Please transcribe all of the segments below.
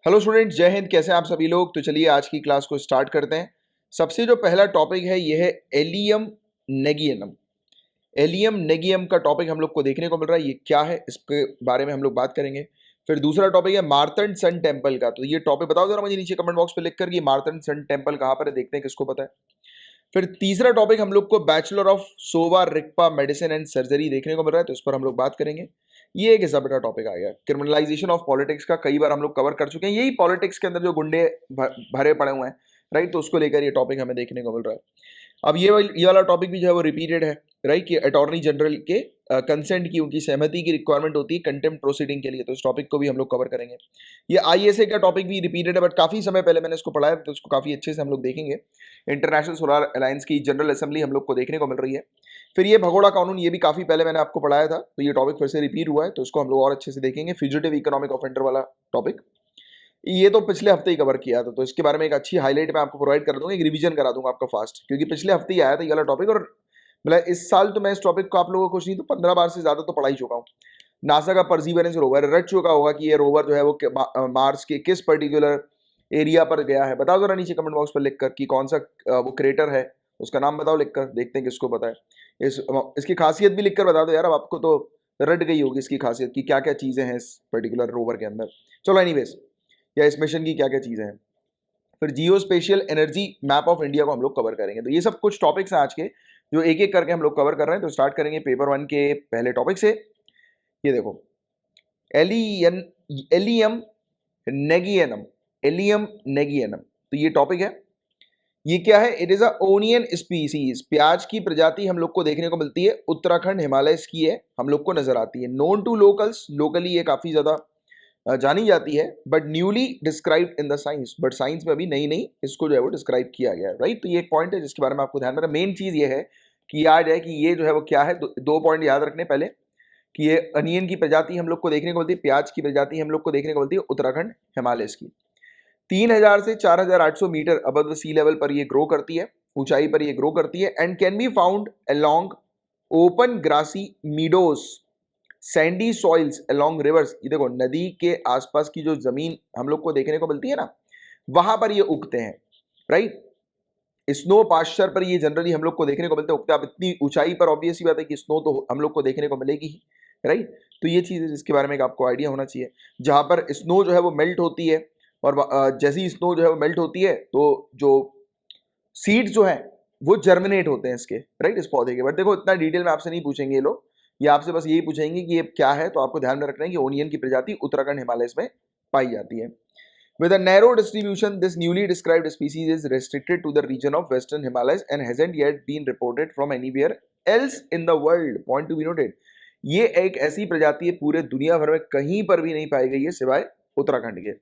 Hello student, जय हिंद। कैसे हैं आप सभी लोग। तो चलिए आज की क्लास को स्टार्ट करते हैं। सबसे जो पहला टॉपिक है ये है एलियम नेगियनम। एलियम नेगियम का टॉपिक हम लोग को देखने को मिल रहा है। ये क्या है, इसके बारे में हम लोग बात करेंगे। फिर दूसरा टॉपिक है मार्तंड सन टेम्पल का। तो ये टॉपिक बताओ जरा मुझे नीचे कमेंट बॉक्स पे लिख कर कि मार्तंड सन टेम्पल कहाँ पर है, देखते हैं किसको पता है। फिर तीसरा टॉपिक हम लोग को bachelor of Sowa Rigpa medicine and surgery देखने को मिल रहा है, तो इस पर हम लोग बात करेंगे। ये एक ऐसा बड़ा टॉपिक आ गया। क्रिमिनलाइजेशन ऑफ पॉलिटिक्स का कई बार हम लोग कवर कर चुके हैं। यही पॉलिटिक्स के अंदर जो गुंडे भरे पड़े हुए हैं, राइट, तो उसको लेकर ये टॉपिक हमें देखने को मिल रहा है। अब ये वाला टॉपिक भी जो है वो रिपीटेड है, राइट, कि अटॉर्नी जनरल के कंसेंट की, उनकी सहमति की रिक्वायरमेंट होती है कंटेम्प्ट प्रोसीडिंग के लिए। तो इस टॉपिक को भी हम लोग कवर करेंगे। ये आईएसए का टॉपिक भी रिपीटेड है, बट काफी समय पहले मैंने इसको पढ़ा है, तो उसको काफी अच्छे से हम लोग देखेंगे। इंटरनेशनल सोलर अलायंस की जनरल असेंबली हम लोग को देखने को मिल रही है। फिर ये भगोड़ा कानून, ये भी काफी पहले मैंने आपको पढ़ाया था, तो ये टॉपिक फिर से रिपीट हुआ है, तो इसको हम लोग और अच्छे से देखेंगे। फ्यूजिटिव इकोनॉमिक ऑफेंडर वाला टॉपिक ये तो पिछले हफ्ते ही कवर किया था, तो इसके बारे में एक अच्छी हाईलाइट मैं आपको प्रोवाइड कर दूंगा, एक रिवीजन करा दूंगा आपका फास्ट, क्योंकि पिछले हफ्ते ही आया था ये वाला टॉपिक। और मतलब इस साल तो मैं इस टॉपिक को आप लोगों को कुछ नहीं तो 15 बार से ज्यादा तो पढ़ा ही चुका हूँ। नासा का परसीवरेंस रोवर रट चुका होगा कि ये रोवर जो है वो मार्स के किस पर्टिकुलर एरिया पर गया है। बताओ जरा नीचे कमेंट बॉक्स पर लिखकर कि कौन सा वो क्रेटर है, उसका नाम बताओ लिखकर, देखते हैं किसको पता है। इसकी खासियत भी लिखकर बता दो यार, अब आपको तो रट गई होगी इसकी खासियत की क्या क्या चीजें हैं इस पर्टिकुलर रोवर के अंदर। चलो एनीवेज, या इस मिशन की क्या क्या चीजें हैं। फिर geospatial energy map of India को हम लोग कवर करेंगे। तो ये सब कुछ टॉपिक्स हैं आज के, जो एक एक करके हम लोग कवर कर रहे हैं। तो स्टार्ट करेंगे पेपर 1 के पहले टॉपिक से। ये देखो, एलियन एलियम नेगियनम। एलियम नेगियनम, तो ये टॉपिक है। ये क्या है? It is a onion species. प्याज की प्रजाति हम लोग को देखने को मिलती है, उत्तराखंड हिमालय की है, हम लोग को नजर आती है। नोन टू लोकल्स, लोकली ये काफी ज्यादा जानी जाती है, but newly described in the science. But science में अभी नई नई इसको जो है वो डिस्क्राइब किया गया है, राइट। तो ये एक पॉइंट है जिसके बारे में आपको ध्यान रखना। मेन चीज ये है कि याद है कि ये जो है वो क्या है। दो पॉइंट याद रखने पहले, कि ये अनियन की प्रजाति हम लोग को देखने को मिलती है, प्याज की प्रजाति हम लोग को देखने को मिलती है उत्तराखंड हिमालय की। 3000 से 4800 मीटर अबव सी लेवल पर ये ग्रो करती है, ऊंचाई पर ये ग्रो करती है। And can be found along open grassy meadows, sandy soils along rivers. ये देखो, नदी के आसपास की जो जमीन हम लोग को देखने को मिलती है ना, वहां पर ये उगते हैं, राइट। स्नो पास्चर पर ये जनरली हम लोग को देखने को मिलते हैं उगते। अब इतनी ऊंचाई पर ऑब्वियस ही बात है कि स्नो तो हम लोग को देखने को मिलेगी ही, राइट। तो ये चीज है जिसके बारे में आपको आइडिया होना चाहिए। जहां पर स्नो जो है वो मेल्ट होती है, और जैसे ही स्नो जो है वो मेल्ट होती है, तो जो सीड्स जो है वो जर्मिनेट होते हैं इसके, राइट, इस पौधे के। बट देखो, इतना डिटेल में आपसे नहीं पूछेंगे ये लोग, ये आपसे बस यही पूछेंगे कि ये क्या है। तो आपको ध्यान में रखना है कि ओनियन की प्रजाति उत्तराखंड हिमालय में पाई जाती है। With a narrow distribution, this newly described species is restricted to the region of Western Himalayas and hasn't yet been reported from anywhere else in the world. Point to be noted. ये एक ऐसी प्रजाति है पूरे दुनिया भर में कहीं पर भी नहीं पाई गई है सिवाय उत्तराखंड के।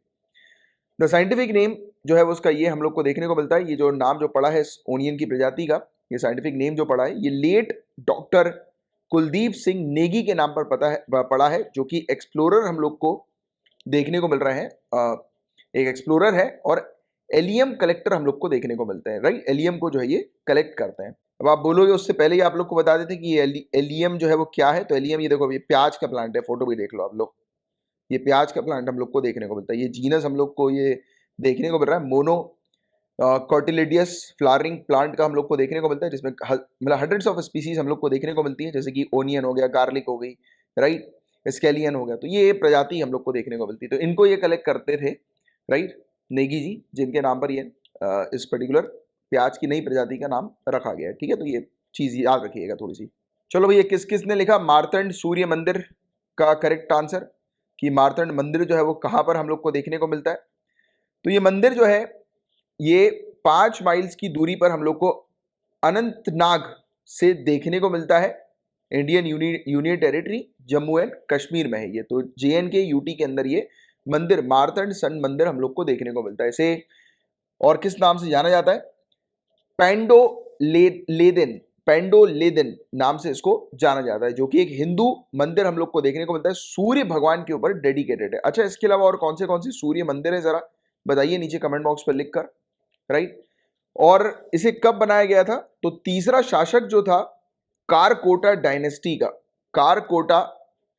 द साइंटिफिक नेम जो है वो उसका ये हम लोग को देखने को मिलता है। ये जो नाम जो पड़ा है इस ओनियन की प्रजाति का, ये साइंटिफिक नेम जो पड़ा है, ये लेट डॉक्टर कुलदीप सिंह नेगी के नाम पर पड़ा है, जो कि एक्सप्लोरर हम लोग को देखने को मिल रहे हैं। एक एक्सप्लोरर है, और एलियम कलेक्टर हम लोग को देखने को मिलते हैं, राइट। एलियम को जो है ये कलेक्ट करते हैं। अब आप बोलोगे उससे पहले ही आप लोग को बता देते कि ये एलियम जो है वो क्या है। तो एलियम, ये देखो, ये प्याज का प्लांट है, फोटो भी देख लो आप लोग। ये प्याज का प्लांट हम लोग को देखने को मिलता है। ये जीनस हम लोग को ये देखने को मिल रहा है, मोनो कॉटिलिडियस फ्लावरिंग प्लांट का हम लोग को देखने को मिलता है, जिसमें मतलब हंड्रेड्स ऑफ स्पीसीज हम लोग को देखने को मिलती है, जैसे कि ओनियन हो गया, गार्लिक हो गई, राइट, स्केलियन हो गया। तो ये प्रजाति हम लोग को देखने को मिलती है। तो इनको ये कलेक्ट करते थे, राइट, नेगी जी, जिनके नाम पर ये इस पर्टिकुलर प्याज की नई प्रजाति का नाम रखा गया है, ठीक है। तो ये चीज याद रखिएगा थोड़ी सी। चलो भैया, किस किस ने लिखा मार्तंड सूर्य मंदिर का करेक्ट आंसर, कि मार्तंड मंदिर जो है वो कहां पर हम लोग को देखने को मिलता है। तो ये मंदिर जो है ये 5 माइल्स की दूरी पर हम लोग को अनंतनाग से देखने को मिलता है। Indian union territory Jammu and Kashmir में है ये। तो JNK यूटी के अंदर ये मंदिर, मार्तंड सन मंदिर, हम लोग को देखने को मिलता है। इसे और किस नाम से जाना जाता है? पेंडो लेदेन, पेंडो लेदेन नाम से इसको जाना जाता है, जो कि एक हिंदू मंदिर हम लोग को देखने को मिलता है, सूर्य भगवान के ऊपर डेडिकेटेड है। अच्छा, इसके अलावा और कौन से सूर्य मंदिर है, जरा बताइए नीचे कमेंट बॉक्स पर लिखकर, राइट। और इसे कब बनाया गया था? तो तीसरा शासक जो था कारकोटा डायनेस्टी का, कारकोटा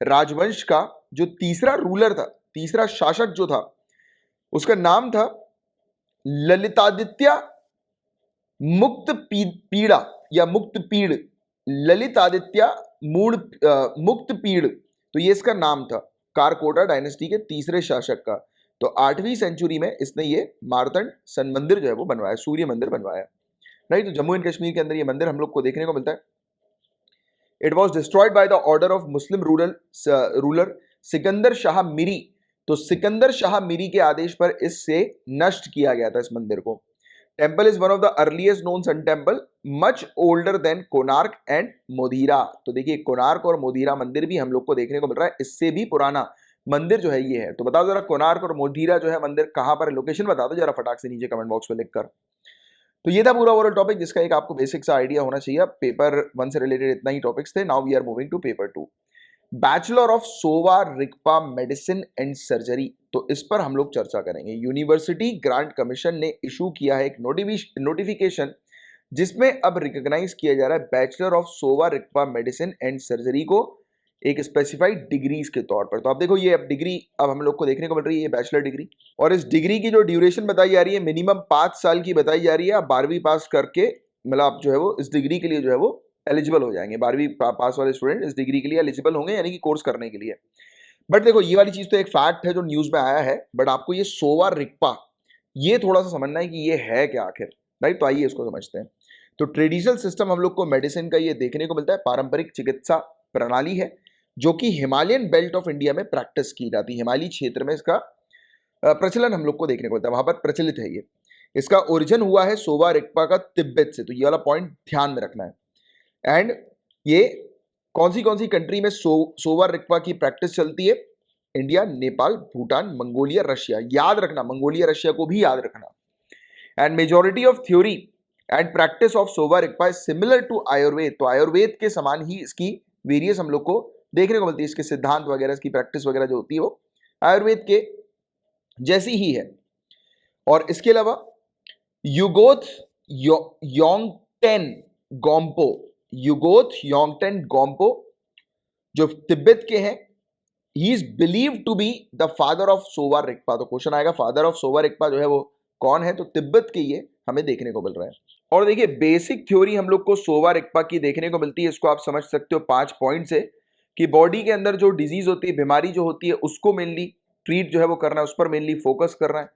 राजवंश का जो तीसरा रूलर था, तीसरा शासक जो था, उसका नाम था ललितादित्य मुक्त पीड़ा या मुक्त पीड़, ललितादित्य मुक्त पीड़, तो ये इसका नाम था, कारकोटा डायनेस्टी के तीसरे शासक का। तो 8वीं सेंचुरी में इसने ये मार्तंड सन मंदिर जो है वो बनवाया, सूर्य मंदिर बनवाया, राइट। तो जम्मू एंड कश्मीर के अंदर ये मंदिर हम लोग को देखने को मिलता है। It was destroyed by the order of Muslim ruler Sikandar Shah Miri. तो सिकंदर शाह मिरी के आदेश पर इससे नष्ट किया गया था इस मंदिर को। Temple is one of the earliest known sun temple, much older than Konark and Modhera. तो देखिए कोणार्क और मोधीरा मंदिर भी हम लोग को देखने को मिल रहा है, इससे भी पुराना मंदिर जो है ये है। तो बताओ जरा कोणार्क और मोधीरा जो है मंदिर कहां पर है, लोकेशन बता दो जरा फटाक से नीचे कमेंट बॉक्स में लिखकर। तो ये था पूरा ओवरऑल टॉपिक जिसका एक आपको बेसिक सा आइडिया होना चाहिए। पेपर 1 से रिलेटेड इतना ही टॉपिक्स थे। Now we are moving to paper 2, bachelor of Sowa Rigpa medicine and surgery. तो इस पर हम लोग चर्चा करेंगे। यूनिवर्सिटी ग्रांट कमीशन ने इशू किया है एक नोटिफिकेशन जिसमें अब रिकॉग्नाइज किया जा रहा है bachelor of Sowa Rigpa medicine and surgery को एक स्पेसिफाइड डिग्रीज के तौर पर। तो आप देखो ये अब डिग्री अब हम लोग को देखने को मिल रही है, ये बैचलर डिग्री, और इस डिग्री की जो ड्यूरेशन बताई जा रही है मिनिमम 5 साल की बताई जा रही है। आप 12वीं पास करके मतलब आप जो है वो इस डिग्री के लिए जो है वो एलिजिबल हो जाएंगे। 12वीं पास वाले स्टूडेंट इस डिग्री के लिए एलिजिबल होंगे, यानी कि कोर्स करने के लिए। बट देखो ये वाली चीज तो एक फैक्ट है जो न्यूज में आया है, बट आपको ये सोवा रिगपा ये थोड़ा सा समझना है कि ये है क्या आखिर, राइट। तो आइए इसको समझते हैं। तो ट्रेडिशनल सिस्टम हम लोग को मेडिसिन का ये देखने को मिलता है, पारंपरिक चिकित्सा प्रणाली है जो कि हिमालयन बेल्ट ऑफ इंडिया में प्रैक्टिस की जाती है। हिमालयी क्षेत्र में इसका प्रचलन हम लोग को देखने को मिलता है, वहां पर प्रचलित है ये। इसका ओरिजिन हुआ है सोवा रिगपा का तिब्बत से, तो ये वाला पॉइंट ध्यान में रखना है। एंड ये कौन सी कंट्री में सोवा रिगपा की प्रैक्टिस चलती है? India, Nepal, Bhutan, Mongolia, Russia. याद रखना, मंगोलिया रशिया को भी याद रखना। And majority of theory and practice of Sowa Rigpa is similar to Ayurveda. तो आयुर्वेद के समान ही इसकी वेरियस हम लोग को देखने को मिलती है, इसके सिद्धांत वगैरह, इसकी प्रैक्टिस वगैरह जो होती है वो आयुर्वेद के जैसी ही है। और इसके अलावा युगोथ योंगटेन गोम्पो, युगोथ योंगटेन गोम्पो जो तिब्बत के हैं, he is believe to be the father of Sowa Rigpa. तो क्वेश्चन आएगा फादर ऑफ सोवा रिगपा जो है वो कौन है? तो तिब्बत के ये हमें देखने को मिल रहा है। और देखिए बेसिक थ्योरी हम लोग को सोवा रिगपा की देखने को मिलती है, इसको आप समझ सकते हो 5 पॉइंट से, कि बॉडी के अंदर जो डिजीज होती है, बीमारी जो होती है, उसको मेनली ट्रीट जो है वो करना है, उस पर मेनली फोकस करना है।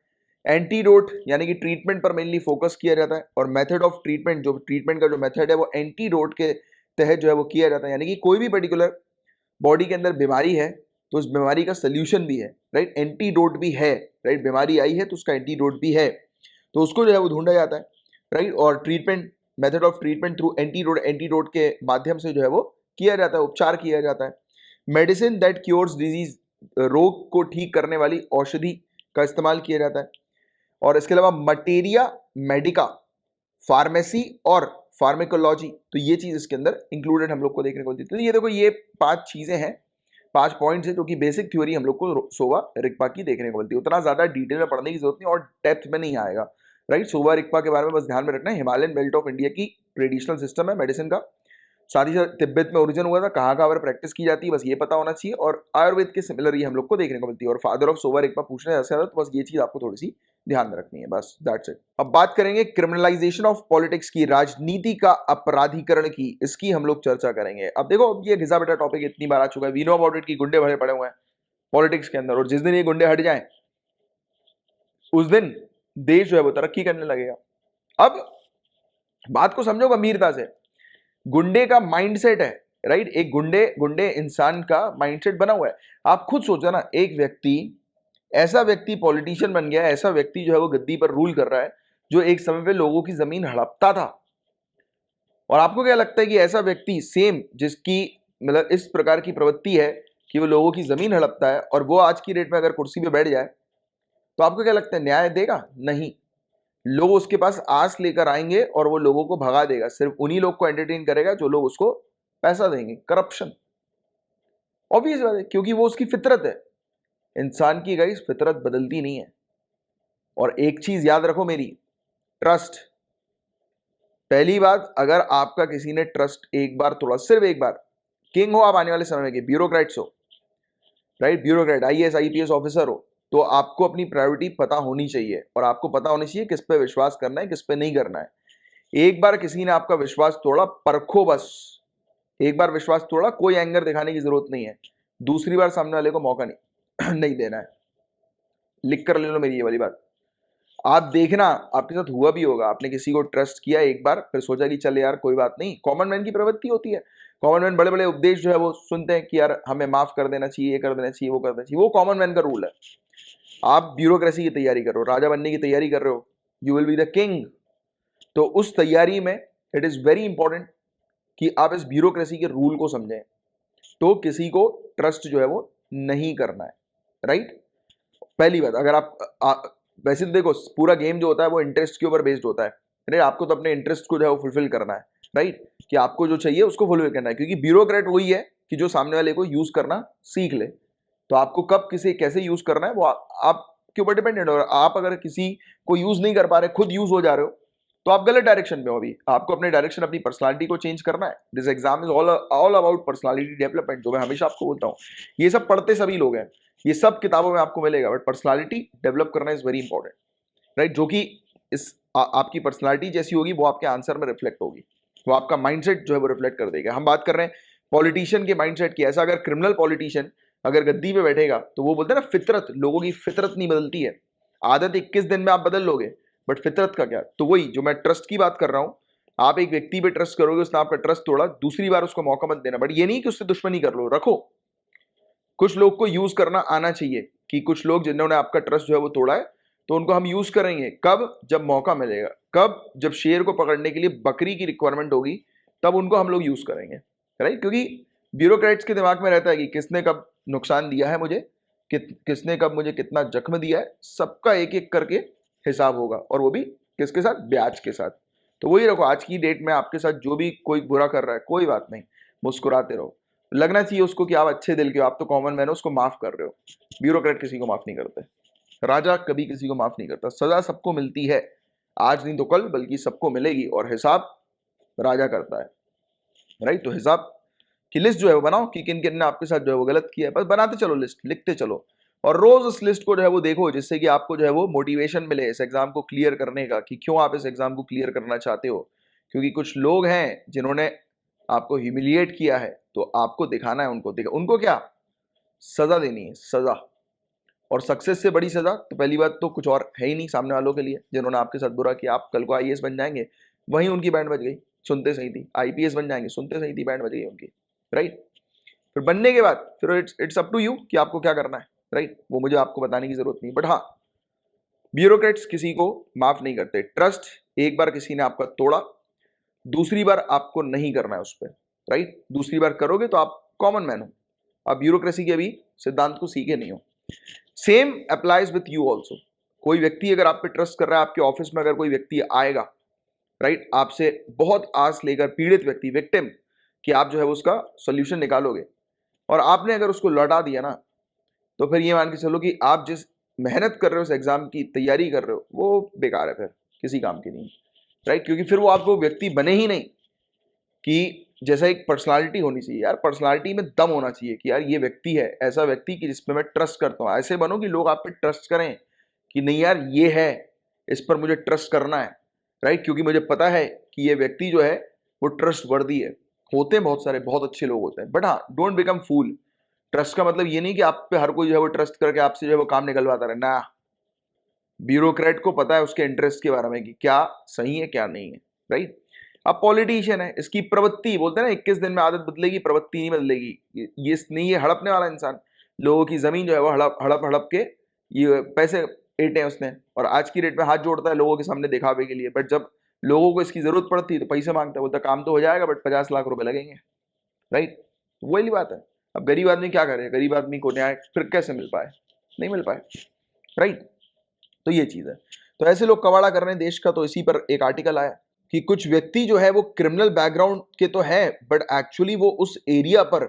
एंटीडोट यानी कि ट्रीटमेंट पर मेनली फोकस किया जाता है। और मेथड ऑफ ट्रीटमेंट, जो ट्रीटमेंट का जो मेथड है वो एंटीडोट के तहत जो है वो किया जाता है, यानी कि कोई भी पर्टिकुलर बॉडी के अंदर बीमारी है तो उस बीमारी का सोल्यूशन भी है, राइट, एंटीडोट भी है, राइट। बीमारी आई है तो उसका एंटीडोट भी है, तो उसको जो है वो ढूंढा जाता है, राइट। और treatment, method of treatment through antidote के माध्यम से जो है वो किया जाता है, उपचार किया जाता है। मेडिसिन दैट क्योर्स डिजीज, रोग को ठीक करने वाली औषधि का इस्तेमाल किया जाता है। और इसके अलावा मटेरिया मेडिका, फार्मेसी और फार्मेकोलॉजी, तो ये चीज इसके अंदर इंक्लूडेड हम लोग को देखने को मिलती है। तो ये देखो ये 5 चीजें हैं, 5 पॉइंट्स है जो कि बेसिक थ्योरी हम लोग को सोवा रिगपा की देखने को मिलती है। उतना ज्यादा डिटेल में पढ़ने की जरूरत नहीं और डेप्थ में नहीं आएगा, राइट। सोवा रिगपा के बारे में बस ध्यान में रखना है, हिमालयन बेल्ट ऑफ इंडिया की ट्रेडिशनल सिस्टम है मेडिसिन का, साथ ही साथ तिब्बत में ओरिजिन हुआ था, कहाँ पर प्रैक्टिस की जाती है बस ये पता होना चाहिए। और आयुर्वेद के सिमिलर ही हम लोग को देखने को मिलती है। और फादर ऑफ सोवा रिगपा पूछना है ज्यादा, तो बस ये चीज आपको थोड़ी सी ध्यान में रखनी है, बस दैट्स इट। अब बात करेंगे क्रिमिनलाइजेशन ऑफ पॉलिटिक्स की, राजनीति का अपराधीकरण की, इसकी हम लोग चर्चा करेंगे। अब देखो ये घिसा बेटा टॉपिक इतनी बार आ चुका है, वी नो अबाउट इट की गुंडे भरे पड़े हुए हैं पॉलिटिक्स के अंदर, और जिस दिन ये गुंडे हट जाएं उस दिन देश जो है वो तरक्की करने लगेगा। अब बात को समझो गंभीरता से, गुंडे का माइंडसेट है, राइट। एक गुंडे इंसान का माइंडसेट बना हुआ है। आप खुद सोचो ना, एक व्यक्ति, ऐसा व्यक्ति पॉलिटिशियन बन गया, ऐसा व्यक्ति जो है वो गद्दी पर रूल कर रहा है जो एक समय पे लोगों की जमीन हड़पता था। और आपको क्या लगता है कि ऐसा व्यक्ति सेम, जिसकी मतलब इस प्रकार की प्रवृत्ति है कि वो लोगों की जमीन हड़पता है, और वो आज की डेट में अगर कुर्सी पे बैठ जाए तो आपको क्या लगता है न्याय देगा? नहीं, लोग उसके पास आस लेकर आएंगे और वो लोगों को भगा देगा। सिर्फ उन्हीं लोग को एंटरटेन करेगा जो लोग उसको पैसा देंगे। करप्शन, ऑब्वियस बात है, क्योंकि वो उसकी फितरत है। इंसान की गाइस फितरत बदलती नहीं है। और एक चीज याद रखो मेरी, ट्रस्ट। पहली बात, अगर आपका किसी ने ट्रस्ट एक बार तोड़ा, सिर्फ एक बार, किंग हो आप आने वाले समय के, ब्यूरोक्रेट्स हो, right, bureaucrat, IAS IPS officer हो, तो आपको अपनी प्रायोरिटी पता होनी चाहिए और आपको पता होनी चाहिए किस पे विश्वास करना है, किस पे नहीं करना है। एक बार किसी ने आपका विश्वास तोड़ा, परखो बस। एक बार विश्वास तोड़ा, कोई एंगर दिखाने की जरूरत नहीं है, दूसरी बार सामने वाले को मौका नहीं नहीं देना है। लिख कर ले लो मेरी ये वाली बात। आप देखना आपके साथ हुआ भी होगा, आपने किसी को ट्रस्ट किया एक बार, फिर सोचा कि चल यार कोई बात नहीं। कॉमन मैन की प्रवृत्ति होती है, कॉमन मैन बड़े बड़े उपदेश जो है वो सुनते हैं कि यार हमें माफ कर देना चाहिए, ये कर देना चाहिए, वो कर देना चाहिए, वो कॉमन मैन का रूल है। आप ब्यूरोक्रेसी की तैयारी कर रहे हो, राजा बनने की तैयारी कर रहे हो, you will be the king. तो उस तैयारी में इट इज वेरी इंपॉर्टेंट कि आप इस ब्यूरोक्रेसी के रूल को समझें। तो किसी को ट्रस्ट जो है वो नहीं करना है, राइट। पहली बात, अगर वैसे तो देखो पूरा गेम जो होता है वो इंटरेस्ट के ऊपर बेस्ड होता है, राइट। आपको तो अपने इंटरेस्ट को जो है वो फुलफिल करना है, राइट, कि आपको जो चाहिए उसको फुलफिल करना है, क्योंकि ब्यूरोक्रेट वही है कि जो सामने वाले को यूज करना सीख ले। तो आपको कब किसे कैसे यूज करना है वो आपके ऊपर डिपेंडेंट है। और आप अगर किसी को यूज नहीं कर पा रहे, खुद यूज हो जा रहे हो, तो आप गलत डायरेक्शन में हो। अभी आपको अपने डायरेक्शन, अपनी पर्सनालिटी को चेंज करना है। This exam is all about personality development, जो मैं हमेशा आपको बोलता हूँ। ये सब पढ़ते सभी लोग हैं, ये सब किताबों में आपको मिलेगा, बट पर्सनालिटी डेवलप करना इज वेरी इंपॉर्टेंट, राइट। जो कि आपकी पर्सनालिटी जैसी होगी वो आपके आंसर में रिफ्लेक्ट होगी, वो आपका माइंडसेट जो है वो रिफ्लेक्ट कर देगा। हम बात कर रहे हैं पॉलिटिशियन के माइंडसेट की। ऐसा अगर क्रिमिनल पॉलिटिशियन अगर गद्दी पे बैठेगा तो वो बोलते हैं ना, फितरत, लोगों की फितरत नहीं बदलती है। आदत 21 दिन में आप बदल लोगे, बट फितरत का क्या। तो वही जो मैं ट्रस्ट की बात कर रहा हूं, आप एक व्यक्ति पे ट्रस्ट करोगे, उसने आपका ट्रस्ट तोड़ा, दूसरी बार उसको मौका मत देना। बट ये नहीं कि उससे दुश्मनी कर लो, रखो। कुछ लोग को यूज करना आना चाहिए, कि कुछ लोग जिन्होंने आपका ट्रस्ट जो है वो तोड़ा है, तो उनको हम यूज करेंगे कब, जब मौका मिलेगा। कब, जब शेर को पकड़ने के लिए बकरी की रिक्वायरमेंट होगी, तब उनको हम लोग यूज करेंगे, राइट। क्योंकि ब्यूरोक्रेट्स के दिमाग में रहता है कि किसने कब नुकसान दिया है मुझे, किसने कब मुझे कितना जख्म दिया है, सबका एक एक करके हिसाब होगा, और वो भी किसके साथ, ब्याज के साथ। तो वही रखो, आज की डेट में आपके साथ जो भी कोई बुरा कर रहा है, कोई बात नहीं, मुस्कुराते रहो। लगना चाहिए उसको कि आप अच्छे दिल के हो, आप तो कॉमन मैन हो, उसको माफ कर रहे हो। ब्यूरोक्रेट किसी को माफ नहीं करते, राजा कभी किसी को माफ नहीं करता। सजा सबको मिलती है, आज नहीं तो कल, बल्कि सबको मिलेगी, और हिसाब राजा करता है, राइट। तो हिसाब की लिस्ट जो है वो बनाओ कि किन किन ने आपके साथ जो है वो गलत किया है, बस बनाते चलो लिस्ट, लिखते चलो, और रोज उस लिस्ट को जो है वो देखो, जिससे कि आपको जो है वो मोटिवेशन मिले इस एग्जाम को क्लियर करने का, कि क्यों आप इस एग्जाम को क्लियर करना चाहते हो। क्योंकि कुछ लोग हैं जिन्होंने आपको ह्यूमिलिएट किया है, तो आपको दिखाना है उनको, उनको क्या सजा देनी है, सजा। और सक्सेस से बड़ी सजा तो पहली बात तो कुछ और है ही नहीं सामने वालों के लिए, जिन्होंने आपके साथ बुरा किया। आप कल को आईएएस बन जाएंगे, वहीं उनकी बैंड बज गई, सुनते सही थी। आईपीएस बन जाएंगे, सुनते सही थी, बैंड बज गई उनकी, राइट। फिर बनने के बाद फिर इट्स अप टू यू कि आपको क्या करना है, राइट। वो मुझे आपको बताने की जरूरत नहीं। बट हाँ, ब्यूरोक्रेट्स किसी को माफ नहीं करते। ट्रस्ट एक बार किसी ने आपका तोड़ा, दूसरी बार आपको नहीं करना है उस पर, राइट। दूसरी बार करोगे तो आप कॉमन मैन हो, आप ब्यूरोक्रेसी के अभी सिद्धांत को सीखे नहीं हो। Same applies with you also. कोई व्यक्ति अगर आप पे ट्रस्ट कर रहा है, आपके ऑफिस में अगर कोई व्यक्ति आएगा, राइट, आपसे बहुत आस लेकर, पीड़ित व्यक्ति, विक्टिम, कि आप जो है उसका सोल्यूशन निकालोगे, और आपने अगर उसको लौटा दिया ना, तो फिर ये मान के चलो कि आप जिस मेहनत कर रहे हो, उस एग्जाम की तैयारी कर रहे हो, वो बेकार है, फिर किसी काम की नहीं, राइट। क्योंकि फिर वो आपको व्यक्ति बने ही नहीं, कि जैसा एक पर्सनालिटी होनी चाहिए यार, पर्सनालिटी में दम होना चाहिए कि यार ये व्यक्ति है, ऐसा व्यक्ति कि जिसपे मैं ट्रस्ट करता हूँ। ऐसे बनो कि लोग आप पे ट्रस्ट करें, कि नहीं यार ये है, इस पर मुझे ट्रस्ट करना है, राइट। क्योंकि मुझे पता है कि ये व्यक्ति जो है वो ट्रस्ट वर्दी है। होते हैं बहुत सारे बहुत अच्छे लोग होते हैं, बट हाँ, डोंट बिकम फूल। ट्रस्ट का मतलब ये नहीं कि आप पे हर कोई जो है वो ट्रस्ट करके आपसे जो है वो काम निकलवाता रहे ना। ब्यूरोक्रेट को पता है उसके इंटरेस्ट के बारे में कि क्या सही है क्या नहीं है, राइट। अब पॉलिटिशियन है, इसकी प्रवृत्ति, बोलते हैं ना 21 दिन में आदत बदलेगी, प्रवृत्ति नहीं बदलेगी। ये नहीं, ये हड़पने वाला इंसान, लोगों की जमीन जो है वो हड़प हड़प हड़प के ये पैसे ऐंठे उसने, और आज की डेट में हाथ जोड़ता है लोगों के सामने दिखावे के लिए। बट जब लोगों को इसकी जरूरत पड़ती है तो पैसे मांगता है, बोलता काम तो हो जाएगा बट 50 लाख रुपए लगेंगे, राइट। वही बात है। अब गरीब आदमी क्या करे, गरीब आदमी को न्याय फिर कैसे मिल पाए, नहीं मिल पाए, राइट। तो ये चीज है। तो ऐसे लोग कबाड़ा कर रहे हैं देश का। तो इसी पर एक आर्टिकल आया कि कुछ व्यक्ति जो है वो क्रिमिनल बैकग्राउंड के तो है, बट एक्चुअली वो उस एरिया पर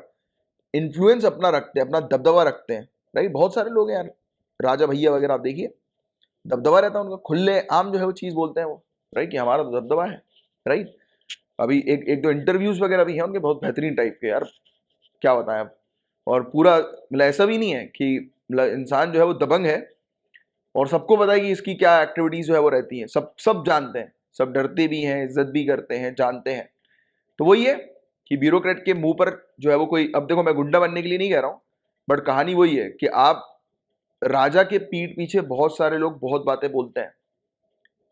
इन्फ्लुएंस अपना रखते हैं, अपना दबदबा रखते हैं, राइट। बहुत सारे लोग हैं यार, राजा भैया वगैरह, आप देखिए, दबदबा रहता है उनका, खुले आम जो है वो चीज बोलते हैं वो, राइट, कि हमारा तो दबदबा है, राइट। अभी एक एक दो इंटरव्यूज वगैरह भी हैं उनके, बहुत बेहतरीन टाइप के यार, क्या बताएं अब। और पूरा मतलब ऐसा भी नहीं है कि मतलब इंसान जो है वो दबंग है और सबको पता है कि इसकी क्या एक्टिविटीज जो है वो रहती हैं, सब सब जानते हैं, सब डरते भी हैं, इज्जत भी करते हैं, जानते हैं। तो वही है कि ब्यूरोक्रेट के मुंह पर जो है वो कोई, अब देखो मैं गुंडा बनने के लिए नहीं कह रहा हूँ, बट कहानी वही है कि आप राजा के पीठ पीछे बहुत सारे लोग बहुत बातें बोलते हैं,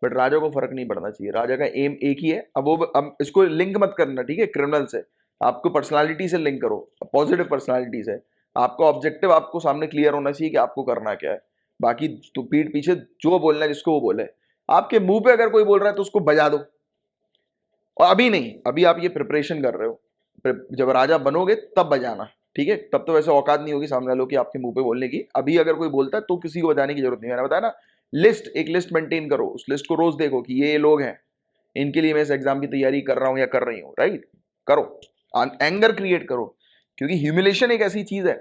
बट राजा को फर्क नहीं पड़ना चाहिए, राजा का एम एक ही है। अब इसको लिंक मत करना, ठीक है, क्रिमिनल से, आपको पर्सनालिटी से लिंक करो, पॉजिटिव पर्सनालिटी से। आपका ऑब्जेक्टिव आपको सामने क्लियर होना चाहिए कि आपको करना क्या है। बाकी तो पीठ पीछे जो बोलना है जिसको वो बोले, आपके मुंह पे अगर कोई बोल रहा है तो उसको बजा दो। और अभी नहीं, अभी आप ये प्रिपरेशन कर रहे हो, जब राजा बनोगे तब बजाना, ठीक है, तब तो वैसे औकात नहीं होगी सामने वालों की आपके मुंह पे बोलने की। अभी अगर कोई बोलता है तो किसी को बजाने की जरूरत नहीं, मैंने बताया ना, एक लिस्ट मेंटेन करो, उस लिस्ट को रोज देखो कि ये लोग हैं, इनके लिए मैं इस एग्जाम की तैयारी कर रहा हूं या कर रही हूं, राइट, करो, एंगर क्रिएट करो। क्योंकि ह्यूमिलेशन एक ऐसी चीज है,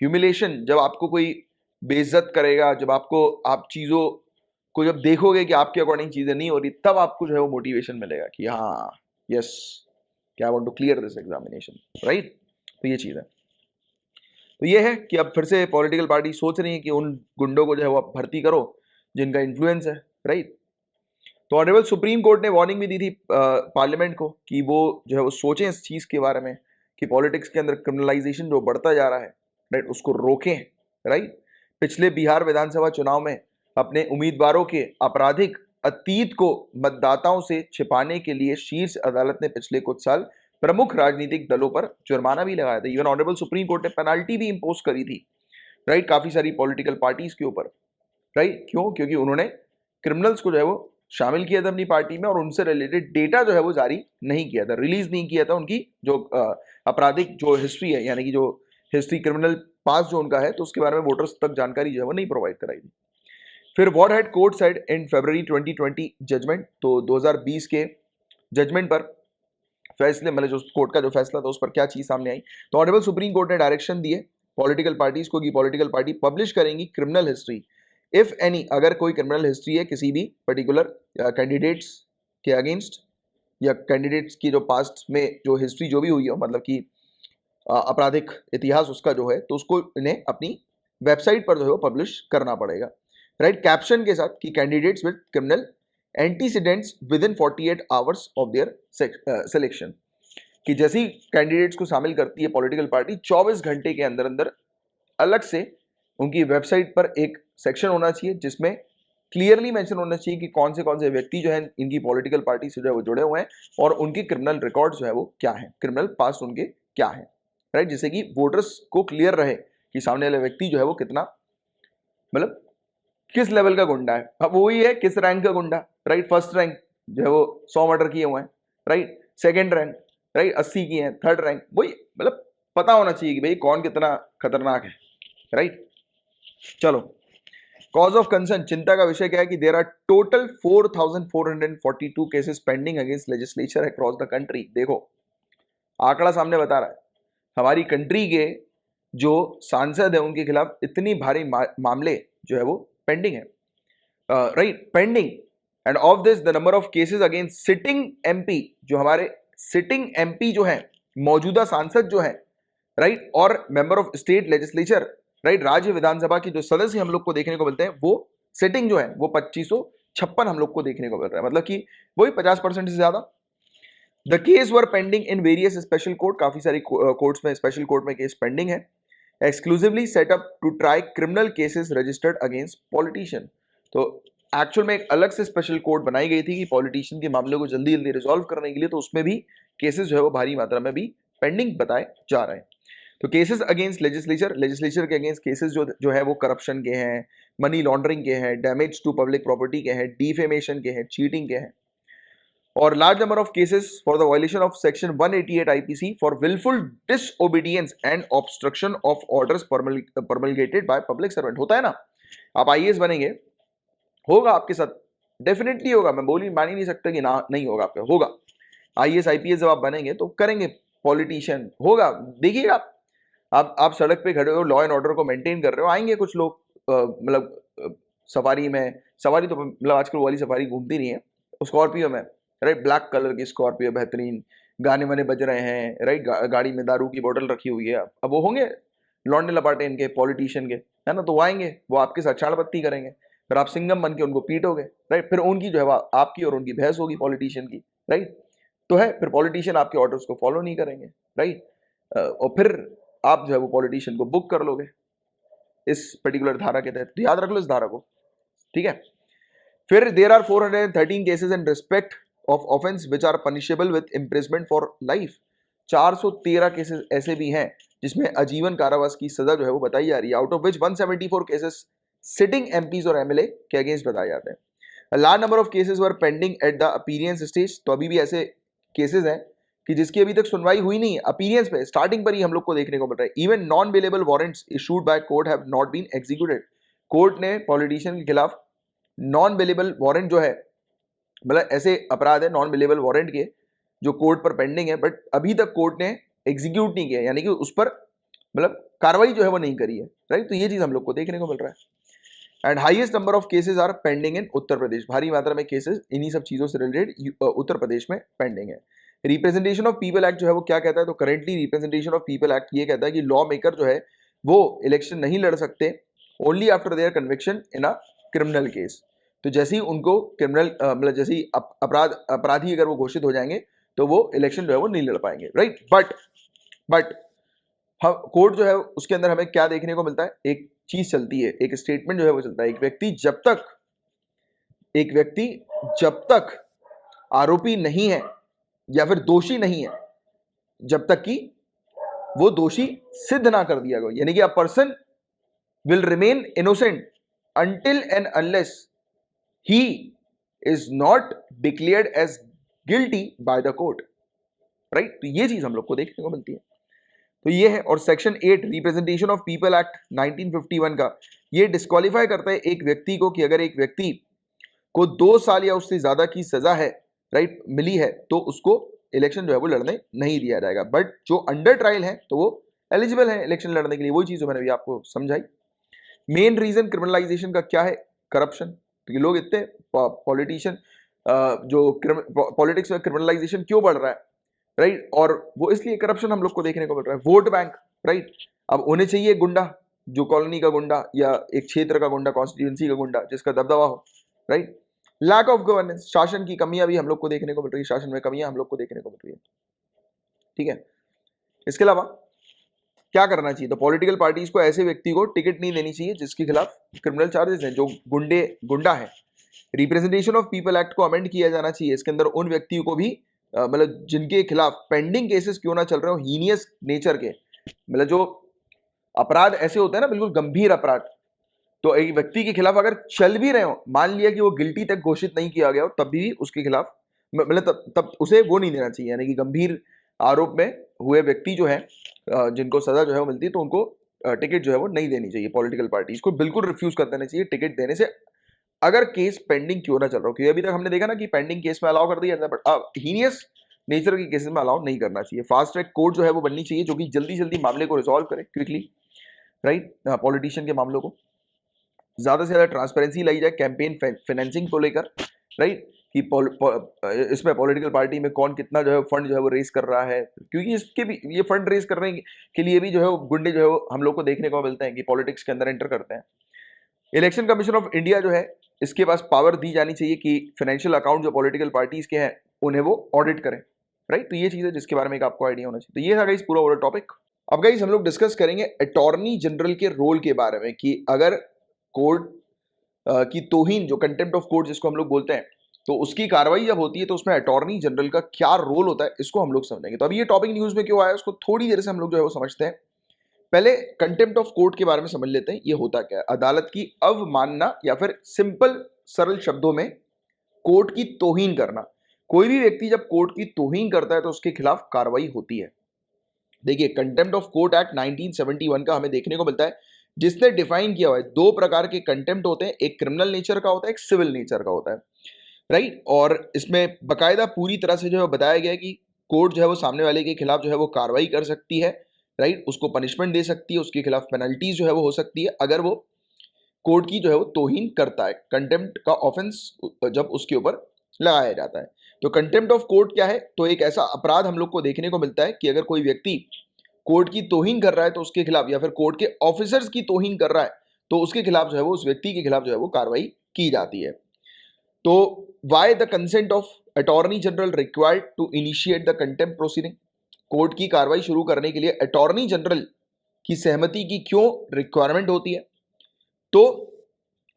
ह्यूमिलेशन, जब आपको कोई बेइज्जत करेगा, जब आपको, आप चीजों को जब देखोगे कि आपके अकॉर्डिंग चीजें नहीं हो रही, तब आपको जो है वो मोटिवेशन मिलेगा कि हाँ, yes, I want to clear this examination, right. तो ये चीज है। तो ये है कि अब फिर से पॉलिटिकल पार्टी सोच रही है कि उन गुंडों को जो है वो भर्ती करो जिनका इन्फ्लुएंस है, राइट। तो ऑनरेबल सुप्रीम कोर्ट ने वार्निंग भी दी थी पार्लियामेंट को कि वो जो है वो सोचें इस चीज के बारे में कि पॉलिटिक्स के अंदर क्रिमिनलाइजेशन जो बढ़ता जा रहा है, राइट, उसको रोकें, राइट। पिछले बिहार विधानसभा चुनाव में अपने उम्मीदवारों के आपराधिक अतीत को मतदाताओं से छिपाने के लिए शीर्ष अदालत ने पिछले कुछ साल प्रमुख राजनीतिक दलों पर जुर्माना भी लगाया था। इवन ऑनरेबल सुप्रीम कोर्ट ने पेनाल्टी भी इंपोज करी थी, राइट, काफी सारी पॉलिटिकल पार्टीज के ऊपर, राइट। क्यों? क्योंकि उन्होंने क्रिमिनल्स को जो है वो शामिल किया था अपनी पार्टी में और उनसे रिलेटेड डेटा जो है वो जारी नहीं किया था, रिलीज नहीं किया था, उनकी जो आपराधिक जो हिस्ट्री है, यानी कि जो हिस्ट्री, क्रिमिनल पास जो उनका है, तो उसके बारे में वोटर्स तक जानकारी जो है वो नहीं प्रोवाइड कराई थी। फिर what had court said in February 2020 judgment, तो 2020 के जजमेंट पर फैसले, मतलब जो कोर्ट का जो फैसला था उस पर क्या चीज सामने आई। तो ऑनरेबल सुप्रीम कोर्ट ने डायरेक्शन दिए पॉलिटिकल पार्टीज को कि पॉलिटिकल पार्टी पब्लिश करेंगी क्रिमिनल हिस्ट्री, इफ एनी, अगर कोई क्रिमिनल हिस्ट्री है किसी भी पर्टिकुलर कैंडिडेट्स के अगेंस्ट, या कैंडिडेट्स की जो पास्ट में जो हिस्ट्री जो भी हुई हो, मतलब कि आपराधिक इतिहास उसका जो है, तो उसको इन्हें अपनी वेबसाइट पर जो है वो पब्लिश करना पड़ेगा, राइट, कैप्शन के साथ कि candidates with criminal antecedents with in 48 hours of their selection, कि जैसी कैंडिडेट्स को शामिल करती है पॉलिटिकल पार्टी, 24 घंटे के अंदर अंदर अलग से उनकी वेबसाइट पर एक सेक्शन होना चाहिए जिसमें क्लियरली मेंशन होना चाहिए कि कौन से व्यक्ति जो है इनकी पॉलिटिकल पार्टी से जो है वो जुड़े हुए हैं और उनके क्रिमिनल रिकॉर्ड जो है वो क्या है, क्रिमिनल पास्ट उनके क्या है, राइट, जिससे कि वोटर्स को क्लियर रहे कि सामने वाला व्यक्ति जो है वो कितना, मतलब किस लेवल का गुंडा है। अब वही है, किस रैंक का गुंडा, राइट, फर्स्ट रैंक जो है वो 100 मर्डर किए हुए हैं, राइट, सेकंड रैंक, राइट, 80 किए हैं, थर्ड रैंक, वही, मतलब पता होना चाहिए कि भाई कौन कितना खतरनाक है, राइट। चलो, कॉज ऑफ कंसर्न, चिंता का विषय क्या है कि there are total 4442 cases pending against legislature across the country. देखो, आंकड़ा सामने बता रहा है, हमारी कंट्री के जो सांसद है उनके खिलाफ इतनी भारी मामले जो है वो पेंडिंग है, right, pending. End of this the number of cases against sitting MP, जो हमारे सिटिंग एमपी जो है, मौजूदा सांसद जो है, राइट, और member of state legislature, right, राज्य विधानसभा के जो सदस्य हम लोग को देखने को मिलते हैं, वो सिटिंग जो है वो 2556 हम लोग को देखने को मिल रहा है, मतलब कि वही 50% से ज्यादा। The case were pending in various special court, काफी सारी कोर्ट्स में, स्पेशल कोर्ट में केस पेंडिंग है। Exclusively set up to try criminal cases registered against politician, तो एक्चुअल में एक अलग से स्पेशल कोर्ट बनाई गई थी कि पॉलिटिशियन के मामले को जल्दी जल्दी रिजॉल्व करने के लिए, तो उसमें भी केसेस जो है वो भारी मात्रा में भी पेंडिंग बताए जा रहे हैं। तो केसेस अगेंस्ट लेजिस्लेचर, लेजिस्लेचर के अगेंस्ट केसेस जो है वो करप्शन के हैं, मनी लॉन्ड्रिंग के हैं, डैमेज टू पब्लिक प्रॉपर्टी के हैं, डिफेमेशन के हैं, चीटिंग के हैं, और large number of cases for the violation of section 188 IPC for wilful disobedience and obstruction of orders promulgated by public servant. होता है ना, आप आईएएस बनेंगे, होगा आपके साथ, डेफिनेटली होगा, मैं मान ही नहीं सकता कि ना नहीं होगा, आपका होगा। आईएएस आईपीएस जब आप बनेंगे तो करेंगे, पॉलिटिशियन होगा, देखिएगा आप सड़क पे खड़े हो, लॉ एंड ऑर्डर को मेंटेन कर रहे हो, आएंगे कुछ लोग, मतलब सफारी में, सवारी तो मतलब आजकल वाली सफारी घूमती नहीं है, स्कॉर्पियो में, राइट, ब्लैक कलर की स्कॉर्पियो, बेहतरीन गाने वाने बज रहे हैं, राइट, गाड़ी में दारू की बोतल रखी हुई है, अब वो होंगे लौंडे लपाटे इनके पॉलिटिशियन के, है ना, तो वो आएंगे, वो आपके साथ छाड़पत्ती करेंगे, फिर आप सिंघम बन के उनको पीटोगे, राइट, फिर उनकी जो है आपकी और उनकी बहस होगी पॉलिटिशियन की, राइट, तो है फिर पॉलिटिशियन आपके ऑर्डर्स को फॉलो नहीं करेंगे, राइट, और फिर आप जो है वो पॉलिटिशियन को बुक कर लोगे इस पर्टिकुलर धारा के तहत, तो याद रख लो इस धारा को, ठीक है। फिर there are 413 cases in respect of offence which are punishable with imprisonment for life. 413 cases ऐसे भी हैं जिसमें आजीवन कारावास की सजा जो है वो बताई जा रही है, out of which 174 cases sitting MPs और एमएलए के अगेंस्ट बताए जाते हैं। Large number of cases were pending at the appearance stage, तो अभी भी ऐसे केसेस हैं कि जिसकी अभी तक सुनवाई हुई नहीं है, अपीरियंस पे स्टार्टिंग पर ही हम लोग को देखने को मिल रहा है। Even non bailable warrants issued by court have not been executed, court ने पॉलिटिशियन के खिलाफ नॉन बेलेबल वारंट जो है, मतलब ऐसे अपराध है नॉन बेलेबल वारंट के जो कोर्ट पर पेंडिंग है, बट अभी तक कोर्ट ने एग्जीक्यूट नहीं किया, यानी कि उस पर मतलब कार्रवाई जो है वो नहीं करी है, राइट, तो ये चीज हम लोग को देखने को मिल रहा है। And highest number of cases are pending in Uttar Pradesh, भारी मात्रा में केसेस इन्हीं सब चीजों से रिलेटेड उत्तर प्रदेश में पेंडिंग है। रिप्रेजेंटेशन ऑफ पीपल एक्ट जो है वो क्या कहता है, तो currently representation of people act ये कहता है कि लॉ मेकर जो है वो इलेक्शन नहीं लड़ सकते only after their conviction in a criminal case, तो जैसे ही उनको क्रिमिनल मतलब जैसे ही अपराधी अगर वो घोषित हो जाएंगे तो वो इलेक्शन जो है वो नहीं लड़ पाएंगे, राइट। बट हम कोर्ट जो है उसके अंदर हमें क्या देखने को मिलता है, एक चीज चलती है, एक स्टेटमेंट जो है वो चलता है, एक व्यक्ति जब तक आरोपी नहीं है या फिर दोषी नहीं है, जब तक कि वो दोषी सिद्ध ना कर दिया गया, यानी कि a person will remain innocent until and unless he is not declared as guilty by the court, right, तो ये चीज हम लोग को देखने को मिलती है, तो ये है। और section 8 representation of people act 1951 का ये डिस्क्वालीफाई करता है एक व्यक्ति को कि अगर एक व्यक्ति को 2 साल या उससे ज्यादा की सजा है, राइट, मिली है, तो उसको इलेक्शन जो है वो लड़ने नहीं दिया जाएगा, बट जो अंडर ट्रायल है तो वो एलिजिबल है इलेक्शन लड़ने के लिए, वही चीज मैंने भी आपको समझाई। मेन रीजन क्रिमिनलाइजेशन का क्या है, करप्शन, क्योंकि लोग इतने पॉलिटिशियन जो पॉलिटिक्स में क्रिमिनलाइजेशन क्यों बढ़ रहा है, राइट, और वो इसलिए करप्शन हम लोग को देखने को मिल रहा है। वोट बैंक, राइट, अब होने चाहिए गुंडा, जो कॉलोनी का गुंडा या एक क्षेत्र का गुंडा, कॉन्स्टिट्यूंसी का गुंडा जिसका दबदबा हो, राइट। लैक ऑफ गवर्नेंस, शासन की कमियां भी हम लोग को देखने को मिल रही है, शासन में कमियां हम लोग को देखने को मिल रही है, ठीक है। इसके अलावा क्या करना चाहिए, तो पॉलिटिकल पार्टीज को ऐसे व्यक्ति को टिकट नहीं देनी चाहिए जिसके खिलाफ क्रिमिनल चार्जेस हैं, जो गुंडा है। रिप्रेजेंटेशन ऑफ पीपल एक्ट को अमेंड किया जाना चाहिए, इसके अंदर उन व्यक्तियों को भी मतलब जिनके खिलाफ पेंडिंग केसेस क्यों ना चल रहे हो, हीनियस नेचर के, मतलब जो अपराध ऐसे होते हैं ना बिल्कुल गंभीर अपराध, तो एक व्यक्ति के खिलाफ अगर चल भी रहे हो, मान लिया कि वो गिल्टी तक घोषित नहीं किया गया हो, तब भी उसके खिलाफ मतलब तब उसे वो नहीं देना चाहिए, यानी कि गंभीर आरोप में हुए व्यक्ति जो है जिनको सजा जो है वो मिलती है, तो उनको टिकट जो है वो नहीं देनी चाहिए। पॉलिटिकल पार्टीज को बिल्कुल रिफ्यूज कर देना चाहिए टिकट देने से, अगर केस पेंडिंग क्यों ना चल रहा हो, क्योंकि अभी तक हमने देखा ना कि पेंडिंग केस में अलाउ कर दिया जाता है, बट अब हीनियस नेचर के केसेस में अलाउ नहीं करना चाहिए। फास्ट ट्रैक कोर्ट जो है वो बननी चाहिए जो कि जल्दी जल्दी मामले को रिजॉल्व करे क्विकली, राइट, पॉलिटिशियन के मामलों को ज्यादा से ज्यादा ट्रांसपेरेंसी लाई जाए कैंपेन फाइनेंसिंग को लेकर, राइट, कि इसमें पॉलिटिकल पार्टी में कौन कितना जो है फंड जो है वो रेस कर रहा है, क्योंकि इसके भी ये फंड रेस करने के लिए भी जो है वो गुंडे जो है वो हम लोग को देखने को मिलते हैं कि पॉलिटिक्स के अंदर एंटर करते हैं। इलेक्शन कमीशन ऑफ इंडिया जो है इसके पास पावर दी जानी चाहिए कि फाइनेंशियल अकाउंट जो पॉलिटिकल पार्टीज के हैं उन्हें वो ऑडिट करें, राइट, तो ये चीज है जिसके बारे में एक आपको आइडिया होना चाहिए। तो ये था गाइस पूरा ओवरऑल टॉपिक। अब गाइस हम लोग डिस्कस करेंगे अटॉर्नी जनरल के रोल के बारे में, कि अगर कोर्ट की तौहीन, जो कंटेम्प्ट ऑफ कोर्ट जिसको हम लोग बोलते हैं, तो उसकी कार्रवाई जब होती है तो उसमें अटॉर्नी जनरल का क्या रोल होता है, इसको हम लोग समझेंगे। तो अभी ये टॉपिक न्यूज में क्यों आया उसको थोड़ी देर से हम लोग जो है वो समझते हैं। पहले कंटेम्प्ट ऑफ कोर्ट के बारे में समझ लेते हैं, ये होता क्या है। अदालत की अवमानना या फिर सिंपल सरल शब्दों में कोर्ट की तौहीन करना। कोई भी व्यक्ति जब कोर्ट की तौहीन करता है तो उसके खिलाफ कार्रवाई होती है। देखिए कंटेम्प्ट ऑफ कोर्ट एक्ट 1971 का हमें देखने को मिलता है, जिसने डिफाइन किया हुआ है 2 प्रकार के कंटेम्प्ट होते हैं, एक क्रिमिनल नेचर का होता है, एक सिविल नेचर का होता है, राइट। और इसमें बकायदा पूरी तरह से जो है बताया गया है कि कोर्ट जो है वो सामने वाले के खिलाफ जो है वो कार्रवाई कर सकती है, राइट, उसको पनिशमेंट दे सकती है, उसके खिलाफ पेनल्टीज जो है वो हो सकती है अगर वो कोर्ट की जो है वो तौहीन करता है। कंटेम्प्ट का ऑफेंस जब उसके ऊपर लगाया जाता है। तो कंटेम्प्ट ऑफ कोर्ट क्या है, तो एक ऐसा अपराध हम लोग को देखने को मिलता है कि अगर कोई व्यक्ति कोर्ट की तौहीन कर रहा है तो उसके खिलाफ, या फिर कोर्ट के ऑफिसर्स की तौहीन कर रहा है तो उसके खिलाफ जो है वो, उस व्यक्ति के खिलाफ जो है वो कार्रवाई की जाती है। तो why the consent of attorney general required to initiate the contempt proceeding? Court की कार्रवाई शुरू करने के लिए अटॉर्नी जनरल की सहमति की क्यों रिक्वायरमेंट होती है? तो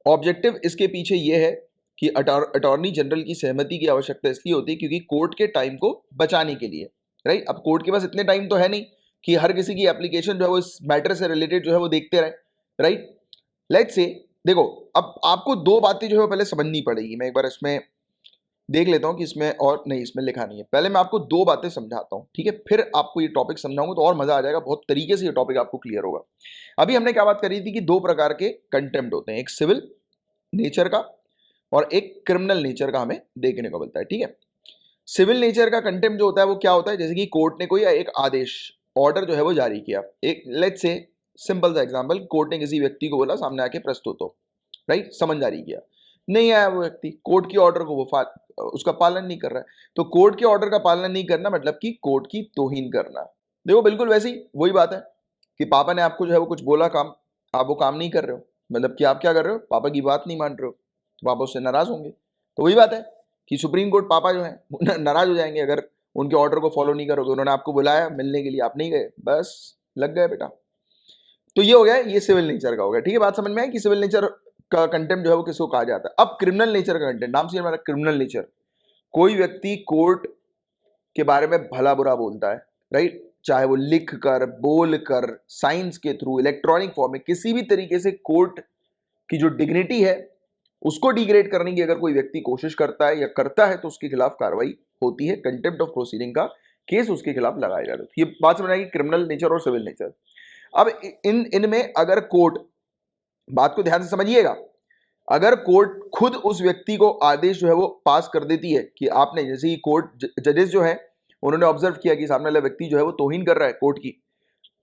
ऑब्जेक्टिव इसके पीछे यह है कि अटॉर्नी जनरल की सहमति की आवश्यकता इसलिए होती है क्योंकि कोर्ट के टाइम को बचाने के लिए, राइट। अब कोर्ट के पास इतने टाइम तो है नहीं कि हर किसी की एप्लीकेशन जो है वो इस मैटर से रिलेटेड जो है वो देखते रहे, राइट। लेट्स से देखो, अब आपको दो बातें जो है पहले समझनी पड़ेगी। मैं एक बार इसमें देख लेता हूं कि इसमें, और नहीं, इसमें लिखा नहीं है। पहले मैं आपको दो बातें समझाता हूं, ठीक है, फिर आपको ये टॉपिक समझाऊंगा तो और मजा आ जाएगा, बहुत तरीके से ये टॉपिक आपको क्लियर होगा। अभी हमने क्या बात करी थी कि दो प्रकार के कंटेम्प्ट होते हैं, एक सिविल नेचर का और एक क्रिमिनल नेचर का हमें देखने को मिलता है, ठीक है। सिविल नेचर का कंटेम्प्ट जो होता है वो क्या होता है, जैसे कि कोर्ट ने कोई एक आदेश, ऑर्डर जो है वो जारी किया। एक लेट्स से सिंपल सा एग्जांपल, कोर्ट ने किसी व्यक्ति को बोला सामने आके प्रस्तुत हो, राइट, समन जारी किया, नहीं आया वो व्यक्ति, कोर्ट की ऑर्डर को वो उसका पालन नहीं कर रहा है। तो कोर्ट के ऑर्डर का पालन नहीं करना मतलब कि कोर्ट की तौहीन करना। देखो बिल्कुल वैसी वही बात है कि पापा ने आपको जो है वो कुछ बोला काम, आप वो काम नहीं कर रहे हो, मतलब कि आप क्या कर रहे हो, पापा की बात नहीं मान रहे हो, तो पापा उससे नाराज होंगे। तो वही बात है कि सुप्रीम कोर्ट पापा जो है नाराज हो जाएंगे अगर उनके ऑर्डर को फॉलो नहीं करोगे। उन्होंने आपको बुलाया मिलने के लिए, आप नहीं गए, बस लग गए बेटा। तो ये हो गया, ये सिविल नेचर का हो गया, ठीक है। बात समझ में आई कि सिविल नेचर का कंटेम्प्ट जो है वो किसको कहा जाता है। अब क्रिमिनल नेचर का कंटेम्प्ट, नाम से हमारा क्रिमिनल नेचर, कोई व्यक्ति कोर्ट के बारे में भला बुरा बोलता है, राइट, चाहे वो लिख कर, बोल कर, साइंस के थ्रू, इलेक्ट्रॉनिक फॉर्म में, किसी भी तरीके से कोर्ट की जो डिग्निटी है उसको डिग्रेड करने की अगर कोई व्यक्ति कोशिश करता है या करता है तो उसके खिलाफ कार्रवाई होती है, कंटेम्प्ट ऑफ प्रोसीडिंग का केस उसके खिलाफ लगाया जाता है। ये बात समझ आएगी, क्रिमिनल नेचर और सिविल नेचर। अब इनमें अगर कोर्ट, बात को ध्यान से समझिएगा, अगर कोर्ट खुद उस व्यक्ति को आदेश जो है वो पास कर देती है कि आपने, जैसे ही कोर्ट जजेस जो है उन्होंने ऑब्जर्व किया कि सामने वाला व्यक्ति जो है वो तौहीन कर रहा है कोर्ट की,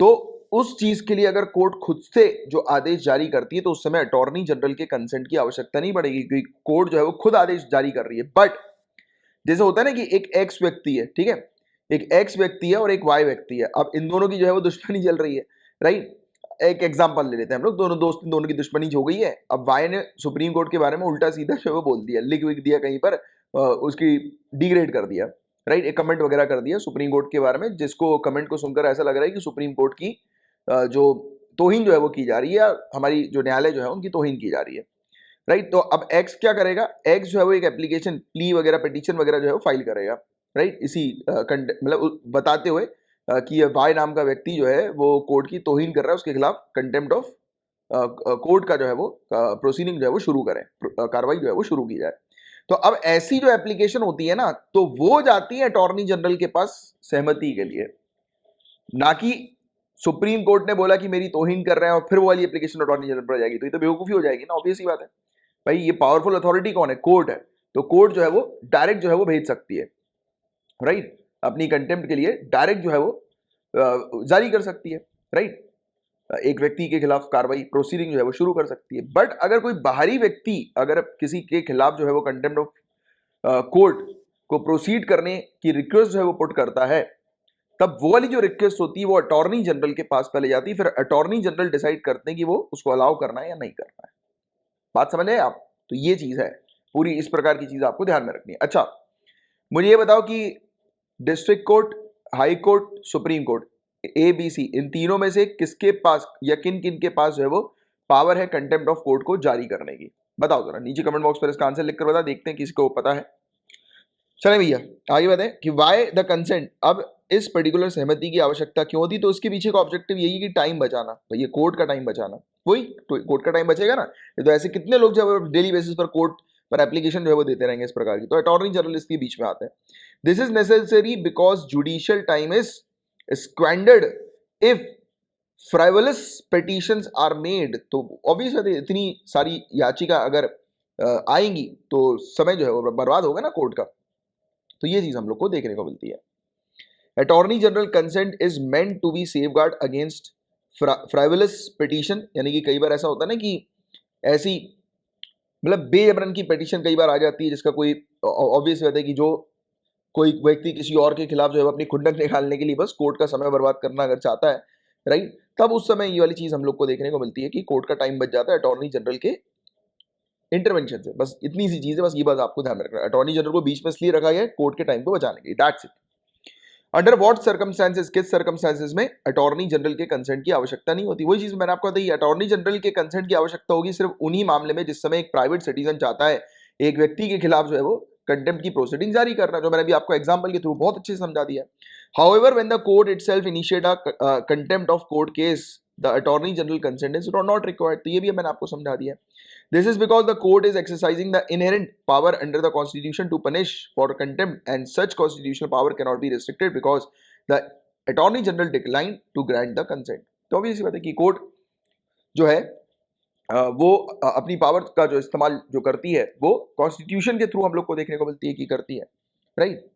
तो उस चीज के लिए अगर कोर्ट खुद से जो आदेश जारी करती है तो उस समय अटॉर्नी जनरल के कंसेंट की आवश्यकता नहीं पड़ेगी क्योंकि कोर्ट जो है वो खुद आदेश जारी कर रही है। बट जैसे होता है ना कि एक एक्स व्यक्ति है, ठीक है, एक एक्स व्यक्ति है और एक वाई व्यक्ति है, अब इन दोनों की जो है वो दुश्मनी चल रही है, राइट। एक एग्जांपल ले लेते हैं हम लोग, दोनों दोस्त, दोनों की दुश्मनी हो गई है। अब वाई ने सुप्रीम कोर्ट के बारे में उल्टा सीधा जो है वो बोल दिया, लिख विख दिया कहीं पर, उसकी डिग्रेड कर दिया, राइट, एक कमेंट वगैरह कर दिया सुप्रीम कोर्ट के बारे में, जिसको कमेंट को सुनकर ऐसा लग रहा है कि सुप्रीम कोर्ट की जो तौहीन जो है वो की जा रही है, हमारी जो न्यायालय जो है उनकी तौहीन की जा रही है, राइट। तो अब एक्स क्या करेगा, एक्स जो है वो एक एप्लीकेशन, प्ली वगैरह, पिटीशन वगैरह जो है वो फाइल करेगा, राइट, इसी मतलब बताते हुए कि वाई नाम का व्यक्ति जो है वो कोर्ट की तौहीन कर रहा है, उसके खिलाफ कंटेम्प्ट ऑफ कोर्ट का जो है वो प्रोसीडिंग जो है वो शुरू करें, कार्रवाई जो है वो शुरू की जाए। तो अब ऐसी जो एप्लीकेशन होती है ना, तो वो जाती है अटॉर्नी जनरल के पास सहमति के लिए, ना कि सुप्रीम कोर्ट ने बोला कि मेरी तौहीन कर रहे हैं और फिर वो वाली एप्लीकेशन अटॉर्नी जनरल पर जाएगी, तो ये तो बेवकूफी हो जाएगी ना, ऑब्वियस ही बात है भाई। ये पावरफुल अथॉरिटी कौन है, कोर्ट है, तो कोर्ट जो है वो डायरेक्ट जो है वो भेज सकती है, राइट, अपनी कंटेम्प्ट के लिए डायरेक्ट जो है वो जारी कर सकती है, राइट, एक व्यक्ति के खिलाफ कार्रवाई, प्रोसीडिंग जो है वो शुरू कर सकती है। बट अगर कोई बाहरी व्यक्ति अगर किसी के खिलाफ जो है वो कंटेम्प्ट ऑफ कोर्ट को प्रोसीड करने की रिक्वेस्ट जो है वो पुट करता है, तब वो वाली जो रिक्वेस्ट होती है वो अटॉर्नी जनरल के पास पहले जाती है, फिर अटॉर्नी जनरल डिसाइड करते हैं कि वो उसको अलाउ करना है या नहीं करना है। बात समझ रहे आप? तो ये चीज है पूरी, इस प्रकार की चीज आपको ध्यान में रखनी है। अच्छा, मुझे ये बताओ कि district court, high court, supreme court, ABC, इन तीनों में से किसके पास या किन किन के पास जो है वो पावर है कंटेम्प्ट ऑफ कोर्ट को जारी करने की? बताओ जरा, नीचे कमेंट बॉक्स पर इसका आंसर लिखकर बता, देखते हैं किसको पता है। चले भैया आगे बढ़े कि वाई द कंसेंट, अब इस पर्टिकुलर सहमति की आवश्यकता क्यों होती, तो उसके पीछे का ऑब्जेक्टिव यही है कि टाइम बचाना, तो ये कोर्ट का टाइम बचाना, वही तो कोर्ट का टाइम बचेगा ना, तो ऐसे कितने लोग जो है डेली बेसिस पर कोर्ट पर एप्लीकेशन जो है वो देते रहेंगे इस प्रकार की, तो अटॉर्नी जनरल इसके बीच में आते हैं। This is necessary because judicial time is squandered if frivolous petitions are made, तो ऑब्वियसली इतनी सारी याचिका अगर आएंगी तो समय जो है वो बर्बाद होगा ना कोर्ट का, तो ये चीज हम लोग को देखने को मिलती है। Attorney general consent is meant to be safeguard against frivolous petition, यानी कि कई बार ऐसा होता है ना कि ऐसी मतलब बेजबरन की पिटीशन कई बार आ जाती है जिसका कोई, ऑब्वियस बात है कि जो कोई व्यक्ति किसी और के खिलाफ जो है अपनी खुंदक निकालने के लिए बस कोर्ट का समय बर्बाद करना अगर चाहता है, राइट, तब उस समय ये वाली चीज हम लोग को देखने को मिलती है कि कोर्ट का टाइम बच जाता है अटॉर्नी जनरल के इंटरवेंशन से। बस इतनी सी चीज है, बस ये बात आपको ध्यान में रखना है। अटॉर्नी जनरल को बीच में इसलिए रखा गया है कोर्ट के टाइम को बचाने के लिए, that's it. Under what circumstances, किस सर्कमस्टेंसेस में अटॉर्नी जनरल के कंसेंट की आवश्यकता नहीं होती। वही चीज मैंने आपको बताई, अटॉर्नी जनरल के कंसेंट की आवश्यकता होगी सिर्फ उन्हीं मामले में जिस समय एक प्राइवेट सिटीजन चाहता है एक व्यक्ति के खिलाफ जो है वो कंटेम्प्ट की प्रोसीडिंग जारी करना, जो मैंने भी आपको एग्जांपल के थ्रू बहुत अच्छे से समझा दिया। However when the court itself initiate a contempt of court case, the attorney general consent is not required. तो ये भी मैंने आपको समझा दिया। This is because the court is exercising the inherent power under the constitution to punish for contempt, and such constitutional power cannot be restricted because the attorney general declined to grant the consent। तो obvious बात है कि court जो है वो अपनी power का जो इस्तेमाल जो करती है वो कॉन्स्टिट्यूशन के थ्रू हम लोग को देखने को मिलती है कि करती है, राइट।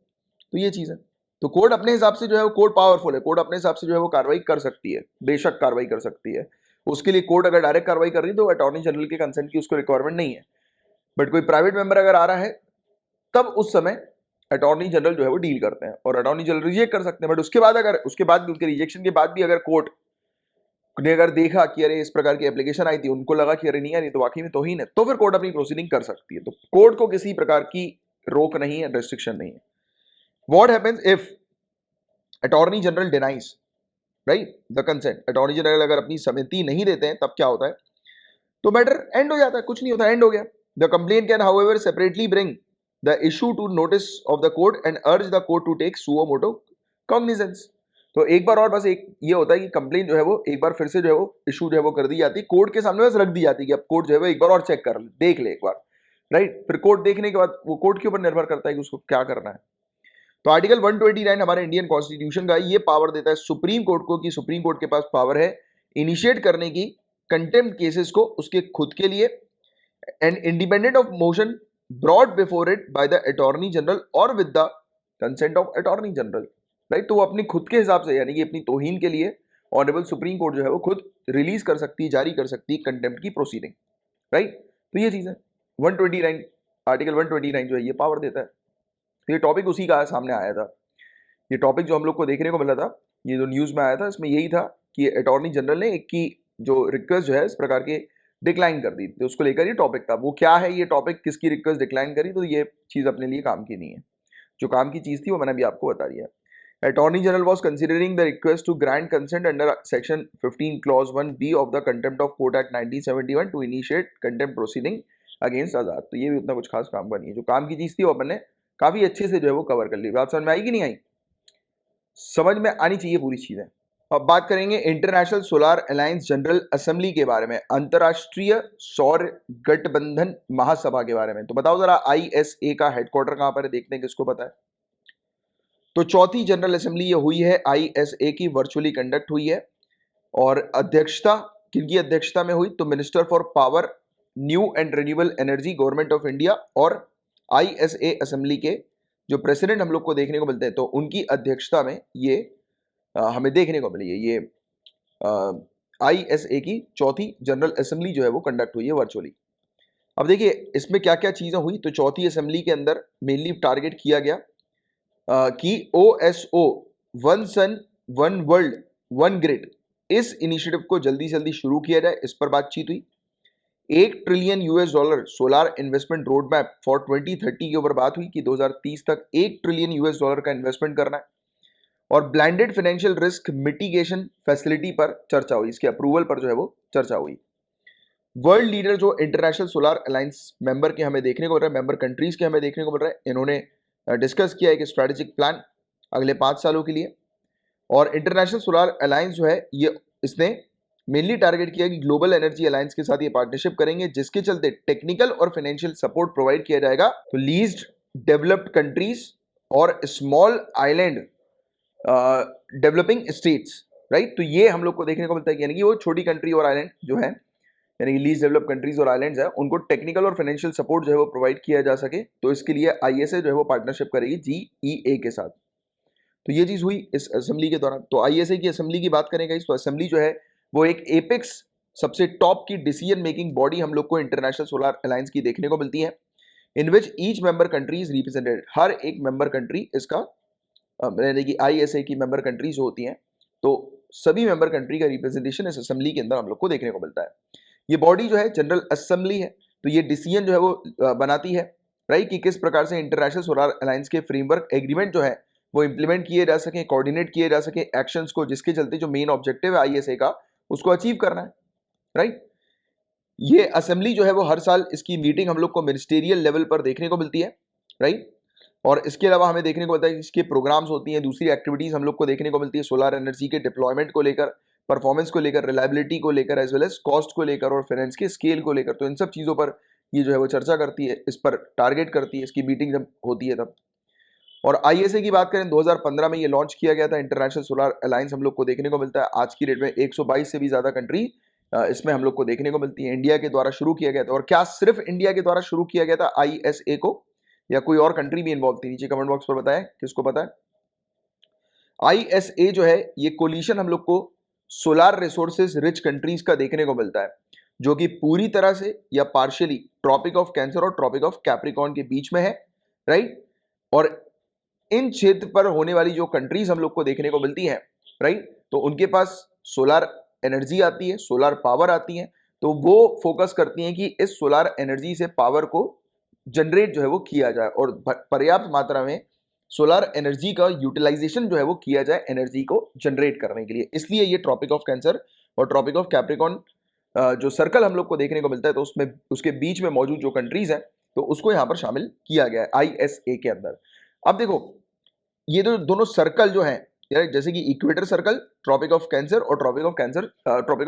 तो ये चीज है। तो कोर्ट अपने हिसाब से जो है वो कोर्ट पावरफुल है, कोर्ट अपने हिसाब से जो है वो कार्रवाई कर सकती है, बेशक कार्रवाई कर सकती है। उसके लिए कोर्ट अगर डायरेक्ट कार्रवाई कर रही है तो अटॉर्नी जनरल के कंसेंट की उसको रिक्वायरमेंट नहीं है। बट कोई प्राइवेट मेंबर अगर आ रहा है तब उस समय अटॉर्नी जनरल जो है वो डील करते हैं, और अटॉर्नी जनरल रिजेक्ट कर सकते हैं। बट उसके बाद भी उनके रिजेक्शन के बाद भी अगर कोर्ट ने अगर देखा कि अरे इस प्रकार की एप्लीकेशन आई थी, उनको लगा कि अरे नहीं यार ये तो वाकई में तौहीन है, तो फिर कोर्ट अपनी प्रोसीडिंग कर सकती है। तो कोर्ट को किसी प्रकार की रोक नहीं है, रेस्ट्रिक्शन नहीं है। What happens if attorney general denies, right, the consent. Attorney general अगर अपनी सहमति नहीं देते हैं तब क्या होता है, तो मैटर एंड हो जाता है, कुछ नहीं होता, एंड हो गया। The complaint can however separately bring the issue to notice of the court and urge the court to take suo motu cognizance. तो एक बार और बस एक ये होता है कि कंप्लेंट जो है वो एक बार फिर से जो है वो इशू जो है वो कर दी जाती है, कोर्ट के सामने बस रख दी जाती है कि अब कोर्ट जो है वो एक बार और चेक कर ले, देख ले एक बार, राइट। फिर कोर्ट देखने के बाद वो कोर्ट के ऊपर निर्भर करता है कि उसको क्या करना है। तो आर्टिकल 129 हमारे इंडियन कॉन्स्टिट्यूशन का ये पावर देता है सुप्रीम कोर्ट को कि सुप्रीम कोर्ट के पास पावर है इनिशिएट करने की कंटेम्प्ट केसेस को उसके खुद के लिए, and independent of motion brought before it by the attorney general और with the consent of attorney general, right. तो वो अपनी खुद के हिसाब से, यानी कि अपनी तौहीन के लिए ऑनरेबल सुप्रीम कोर्ट जो है वो खुद रिलीज कर सकती है, जारी कर सकती है कंटेम्प्ट की प्रोसीडिंग, राइट। तो ये चीज है 129, आर्टिकल 129 जो है ये पावर देता है। ये टॉपिक उसी का सामने आया था। ये टॉपिक जो हम लोग को देखने को मिला था, ये जो न्यूज़ में आया था, इसमें यही था कि अटॉर्नी जनरल ने एक की जो रिक्वेस्ट जो है इस प्रकार के डिक्लाइन कर दी, तो उसको लेकर ये टॉपिक था। वो क्या है ये टॉपिक, किसकी रिक्वेस्ट डिक्लाइन करी, तो ये चीज़ अपने लिए काम की नहीं है। जो काम की चीज़ थी वो मैंने अभी आपको बता दिया। Attorney general was considering the request to grant consent under section 15 clause 1B of the contempt of court act 1971 to initiate contempt proceeding against Azad. तो ये भी उतना कुछ खास काम का नहीं है। जो काम की चीज़ थी वो अपन ने काफी अच्छे से जो है वो कवर कर ली। बात समझ में आई कि नहीं आई? समझ में आनी चाहिए पूरी चीजें। अब बात करेंगे international solar alliance general assembly के बारे में, अंतरराष्ट्रीय सौर गठबंधन महासभा के बारे में। तो बताओ जरा ISA का हेडक्वार्टर कहां पर है, देखते हैं किसको पता है। तो चौथी जनरल असेंबली ये हुई है ISA की, वर्चुअली कंडक्ट हुई है, और अध्यक्षता किनकी अध्यक्षता में हुई, तो minister for power, new and renewable energy, government of India, और ISA असेंबली के जो प्रेसिडेंट हम लोग को देखने को मिलते हैं, तो उनकी अध्यक्षता में ये हमें देखने को मिली है। ये ISA की चौथी जनरल असेंबली जो है वो कंडक्ट हुई है वर्चुअली। अब देखिए इसमें क्या क्या चीजें हुई। तो चौथी असेंबली के अंदर मेनली टारगेट किया गया कि OSO, one sun one world one grid, इस इनिशिएटिव को जल्दी से जल्दी शुरू किया जाए, इस पर बातचीत हुई। $1 trillion solar investment road map for 2030 के ऊपर बात हुई कि 2030 तक $1 ट्रिलियन का इन्वेस्टमेंट करना है। और blended financial risk mitigation facility पर चर्चा हुई, इसके अप्रूवल पर जो है वो चर्चा हुई। वर्ल्ड लीडर जो इंटरनेशनल सोलार अलायंस मेंबर के हमें देखने को मिल रहा है, मेंबर कंट्रीज के हमें देखने को मिल रहा है, इन्होंने डिस्कस किया एक स्ट्रेटेजिक प्लान अगले 5 सालों के लिए। और इंटरनेशनल सोलार अलायंस जो है ये इसने मेनली टारगेट किया कि ग्लोबल एनर्जी अलायंस के साथ ये पार्टनरशिप करेंगे, जिसके चलते टेक्निकल और फाइनेंशियल सपोर्ट प्रोवाइड किया जाएगा तो लीस्ट डेवलप्ड कंट्रीज और small island developing states, right. तो ये हम लोग को देखने को मिलता है कि यानी कि वो छोटी कंट्री और आइलैंड जो है, यानी कि लीस्ट डेवलप्ड कंट्रीज और आइलैंड्स है, उनको टेक्निकल और फाइनेंशियल सपोर्ट जो है वो प्रोवाइड किया जा सके। तो इसके लिए ISA जो है वो पार्टनरशिप करेगी GEA के साथ। तो ये चीज हुई इस असेंबली के दौरान। तो ISA की असेंबली की बात करेंगे, तो असेंबली जो है वो एक एपेक्स सबसे टॉप की डिसीजन मेकिंग बॉडी हम लोग को इंटरनेशनल सोलार अलायंस की देखने को मिलती है। In which each member country is represented. हर एक मेंबर कंट्री इसका यानी कि ISA की मेंबर कंट्रीज होती हैं, तो सभी मेंबर कंट्री का रिप्रेजेंटेशन इस असेंबली के अंदर हम लोग को देखने को मिलता है। ये बॉडी जो है जनरल असेंबली है, तो ये डिसीजन जो है वो बनाती है, राइट, कि किस प्रकार से इंटरनेशनल सोलर अलायंस के फ्रेमवर्क एग्रीमेंट जो है वो इंप्लीमेंट किए जा सके, कोऑर्डिनेट किए जा सके एक्शंस को, जिसके चलते जो मेन ऑब्जेक्टिव है ISA का उसको अचीव करना है, राइट। ये असेंबली जो है वो हर साल इसकी मीटिंग हम लोग को मिनिस्टेरियल लेवल पर देखने को मिलती है, राइट। और इसके अलावा हमें देखने को मिलता है कि इसके प्रोग्राम्स होती हैं, दूसरी एक्टिविटीज हम लोग को देखने को मिलती है सोलर एनर्जी के डिप्लॉयमेंट को लेकर, परफॉर्मेंस को लेकर, रिलायबिलिटी को लेकर, एज वेल एज कॉस्ट को लेकर और फाइनेंस के स्केल को लेकर। तो इन सब चीज़ों पर ये जो है वो चर्चा करती है, इस पर टारगेट करती है, इसकी मीटिंग जब होती है तब। और ISA की बात करें 2015 में ये लॉन्च किया गया था, इंटरनेशनल सोलर अलायंस हम लोग को देखने को मिलता है। आज की डेट में 122 से भी ज़्यादा कंट्री इसमें हम लोग को देखने को मिलती है। इंडिया के द्वारा शुरू किया गया था। और क्या सिर्फ इंडिया के द्वारा शुरू किया गया था ISA को, या कोई और कंट्री भी इन्वॉल्व थी? नीचे कमेंट बॉक्स पर बताएं किसको पता है। ISA जो है ये कोलिशन हम लोग को सोलर रिसोर्सेज रिच कंट्रीज का देखने को मिलता है, जो कि पूरी तरह से या पार्शियली ट्रॉपिक ऑफ कैंसर और ट्रॉपिक ऑफ कैप्रिकॉर्न के बीच में है, राइट। और इन क्षेत्र पर होने वाली जो कंट्रीज हम लोग को देखने को मिलती हैं, राइट, तो उनके पास सोलर एनर्जी आती है, सोलर पावर आती है, तो वो फोकस करती हैं कि इस सोलर एनर्जी से पावर को जनरेट जो है वो किया जाए और पर्याप्त मात्रा में सोलर एनर्जी का यूटिलाइजेशन जो है वो किया जाए एनर्जी को जनरेट करने के लिए। इसलिए ये ट्रॉपिक ऑफ कैंसर और ट्रॉपिक ऑफ कैप्रिकॉर्न जो सर्कल हम लोग को देखने को मिलता है, तो उसमें उसके बीच में मौजूद जो कंट्रीज हैं, तो उसको यहाँ पर शामिल किया गया है ISA के अंदर। अब देखो, ये जो दोनों सर्कल जो हैं, जैसे कि equator circle, tropic of Cancer और ट्रॉपिक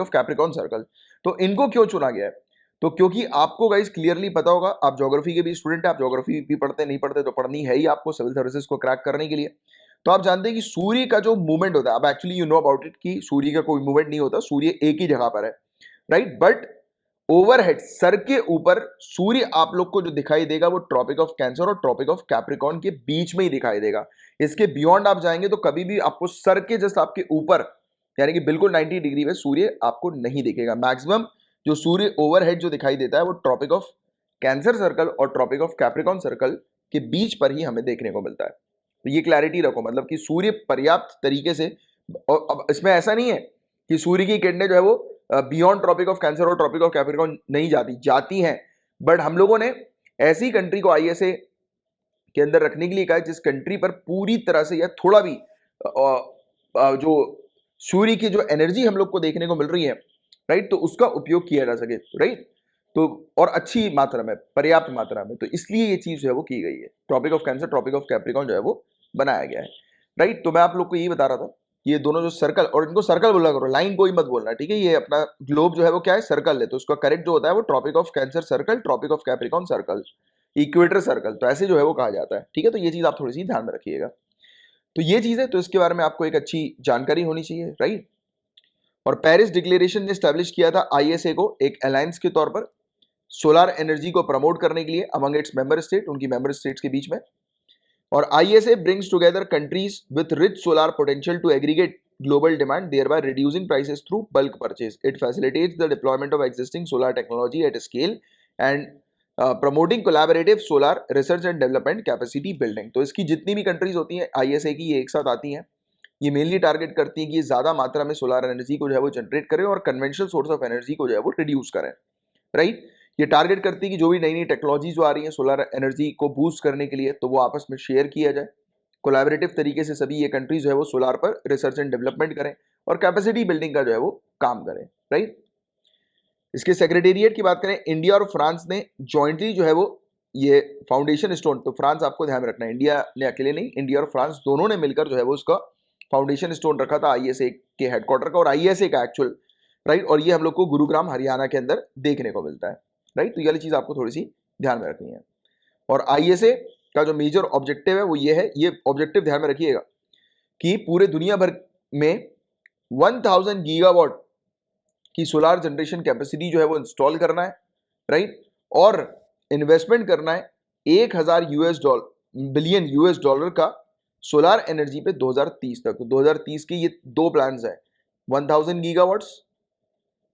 ऑफ कैप्रिकॉर्न सर्कल, तो इनको क्यों चुना गया है? तो क्योंकि आपको गाइस क्लियरली पता होगा, आप ज्योग्राफी के भी स्टूडेंट हैं, आप ज्योग्राफी भी पढ़ते नहीं पढ़ते तो पढ़नी है ही आपको सिविल सर्विसेज को क्रैक करने के लिए। तो आप जानते हैं कि सूर्य का जो मूवमेंट होता है, अब actually you know about it कि सूर्य का कोई मूवमेंट नहीं होता, सूर्य एक ही जगह पर है, राइट। बट ओवरहेड सर के ऊपर सूर्य आप लोग को जो दिखाई देगा वो ट्रॉपिक ऑफ कैंसर और ट्रॉपिक ऑफ कैप्रिकॉर्न के बीच में ही दिखाई देगा। इसके बियॉन्ड आप जाएंगे तो कभी भी आपको सर के जस्ट आपके ऊपर, यानी कि बिल्कुल 90 डिग्री में सूर्य आपको नहीं दिखेगा। मैक्सिमम जो सूर्य ओवरहेड जो दिखाई देता है वो ट्रॉपिक ऑफ कैंसर सर्कल और ट्रॉपिक ऑफ कैप्रिकॉर्न सर्कल के बीच पर ही हमें देखने को मिलता है। तो ये क्लैरिटी रखो, मतलब कि सूर्य पर्याप्त तरीके से, और अब इसमें ऐसा नहीं है कि सूर्य की किरणें जो है वो बियॉन्ड ट्रॉपिक ऑफ कैंसर और ट्रॉपिक ऑफ कैप्रिकॉर्न नहीं जाती हैं, बट हम लोगों ने ऐसी कंट्री को ISA के अंदर रखने के लिए कहा है जिस कंट्री पर पूरी तरह से या थोड़ा भी जो सूर्य की जो एनर्जी हम लोग को देखने को मिल रही है, राइट, तो उसका उपयोग किया जा सके, राइट, तो और अच्छी मात्रा में, पर्याप्त मात्रा में। तो इसलिए ये चीज जो है वो की गई है, tropic of Cancer, tropic of Capricorn जो है वो बनाया गया है, राइट। तो मैं आप लोग को यही बता रहा था, ये दोनों जो सर्कल, और इनको सर्कल बोला करो, लाइन कोई मत बोलना, ठीक है। ये अपना ग्लोब जो है वो क्या है, सर्कल है, तो उसका करेक्ट जो होता है वो tropic of Cancer circle, tropic of Capricorn circle, equator circle, तो ऐसे जो है वो कहा जाता है, ठीक है। तो ये चीज आप थोड़ी सी ध्यान में रखिएगा। तो ये चीज है, तो इसके बारे में आपको एक अच्छी जानकारी होनी चाहिए, राइट। और पेरिस डिक्लेरेशन ने स्टैब्लिश किया था ISA को एक अलायंस के तौर पर सोलर एनर्जी को प्रमोट करने के लिए अमंग इट्स मेंबर स्टेट, उनकी मेंबर स्टेट्स के बीच में। और ISA brings together countries with rich solar potential to aggregate global demand, thereby reducing prices through bulk purchase. It facilitates the deployment of existing solar technology at scale and promoting collaborative solar research and development capacity building. तो इसकी जितनी भी countries होती हैं ISA की, ये एक साथ आती हैं। ये मेनली टारगेट करती हैं कि ये ज़्यादा मात्रा में सोलर एनर्जी को जो है वो जनरेट करें और कन्वेंशनल सोर्स ऑफ एनर्जी को जो है वो रिड्यूस करें, राइट। ये टारगेट करती है कि जो भी नई नई टेक्नोलॉजी जो आ रही है सोलर एनर्जी को बूस्ट करने के लिए, तो वो आपस में शेयर किया जाए, कोलैबोरेटिव तरीके से सभी ये कंट्रीज जो है वो सोलर पर रिसर्च एंड डेवलपमेंट करें और कैपेसिटी बिल्डिंग का जो है वो काम करें, राइट। इसके सेक्रेटेरिएट की बात करें, इंडिया और फ्रांस ने जॉइंटली जो है वो ये फाउंडेशन स्टोन, तो फ्रांस आपको ध्यान में रखना है, इंडिया ने अकेले नहीं, इंडिया और फ्रांस दोनों ने मिलकर जो है वो उसका फाउंडेशन स्टोन रखा था ISA के हेडक्वार्टर का, और ISA का एक्चुअल, राइट। और ये हम लोग को गुरुग्राम हरियाणा के अंदर देखने को मिलता है, राइट। तो ये वाली चीज आपको थोड़ी सी ध्यान में रखनी है। और ISA का जो मेजर ऑब्जेक्टिव है वो ये है, ये ऑब्जेक्टिव ध्यान में रखिएगा कि पूरे दुनिया भर में 1000 गीगावाट की सोलर जनरेशन कैपेसिटी जो है वो इंस्टॉल करना है, राइट। और इन्वेस्टमेंट करना है 1000 बिलियन US डॉलर का सोलर एनर्जी पे 2030 तक। तो 2030 के ये दो प्लान्स हैं, 1000 gigawatts,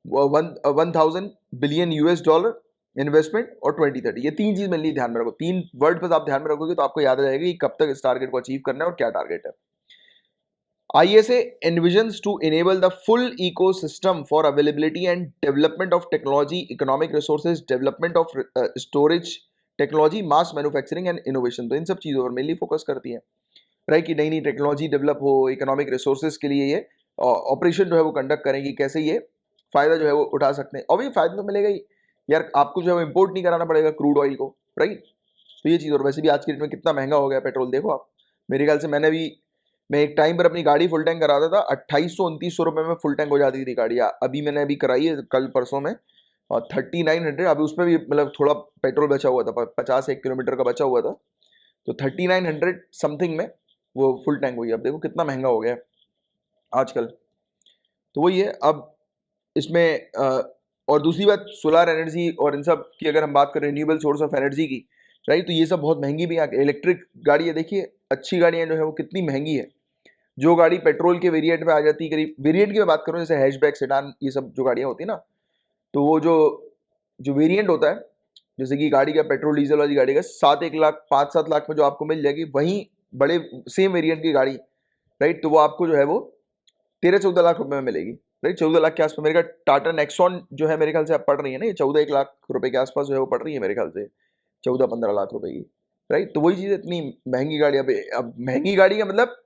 1000 billion US dollar, investment और 2030, ये तीन चीज मेनली ध्यान में रखो। तीन वर्ड बस आप ध्यान में रखोगे तो आपको याद आ जाएगा कि कब तक इस टारगेट को अचीव करना है और क्या टारगेट है। ISA envisions to enable the full ecosystem for availability and development of technology, economic resources, development of storage technology, mass manufacturing and innovation। तो इन सब चीज़ों पर मेनली फोकस करती है, राइट, कि नई नई टेक्नोलॉजी डेवलप हो, इकोनॉमिक रिसोर्सेज के लिए ये ऑपरेशन जो है वो कंडक्ट करेंगी, कैसे ये फायदा जो है वो उठा सकते हैं। और भी फायदा तो मिलेगा ही यार, आपको जो है इम्पोर्ट नहीं कराना पड़ेगा क्रूड ऑयल को, राइट। तो ये चीज़, और वैसे भी आज के डेट में कितना महंगा हो गया पेट्रोल, देखो आप। मेरे ख्याल से मैं एक टाइम पर अपनी गाड़ी फुल टैंक कराता था, 2800-2900 रुपये में फुल टैंक हो जाती थी गाड़ी। अभी मैंने अभी कराई है कल परसों में, और 3900, अभी उसमें भी मतलब थोड़ा पेट्रोल बचा हुआ था, 50 किलोमीटर का बचा हुआ था, तो 3900 समथिंग में वो फुल टैंक हुई। अब देखो कितना महंगा हो गया आजकल। तो वही है। अब इसमें और दूसरी बात, सोलर एनर्जी और इन सब की अगर हम बात करें, रिन्यूएबल सोर्स ऑफ एनर्जी की, राइट, तो ये सब बहुत महंगी भी है। इलेक्ट्रिक गाड़ी है, देखिए अच्छी गाड़ियाँ जो है वो कितनी महंगी है। जो गाड़ी पेट्रोल के वेरिएंट में आ जाती है, करीब वेरिएंट की मैं बात करूं, जैसे हैचबैक, सेडान, ये सब जो गाड़ियां होती है ना, तो वो जो जो वेरिएंट होता है, जैसे कि गाड़ी का पेट्रोल डीजल वाली गाड़ी का 7-1 लाख 5-7 लाख में जो आपको मिल जाएगी, वहीं बड़े सेम वेरिएंट की गाड़ी, राइट, तो वो आपको जो है वो 13-14 लाख रुपए में मिलेगी, राइट, 14 लाख के आसपास। मेरे ख्याल टाटा नेक्सॉन जो है मेरे ख्याल से अब पड़ रही है ना, ये 14-1 लाख रुपए के आसपास जो है वो पड़ रही है मेरे ख्याल से, 14-15 लाख रुपए की, राइट। तो वही चीज़, इतनी महंगी गाड़ी। अब महंगी गाड़ी का मतलब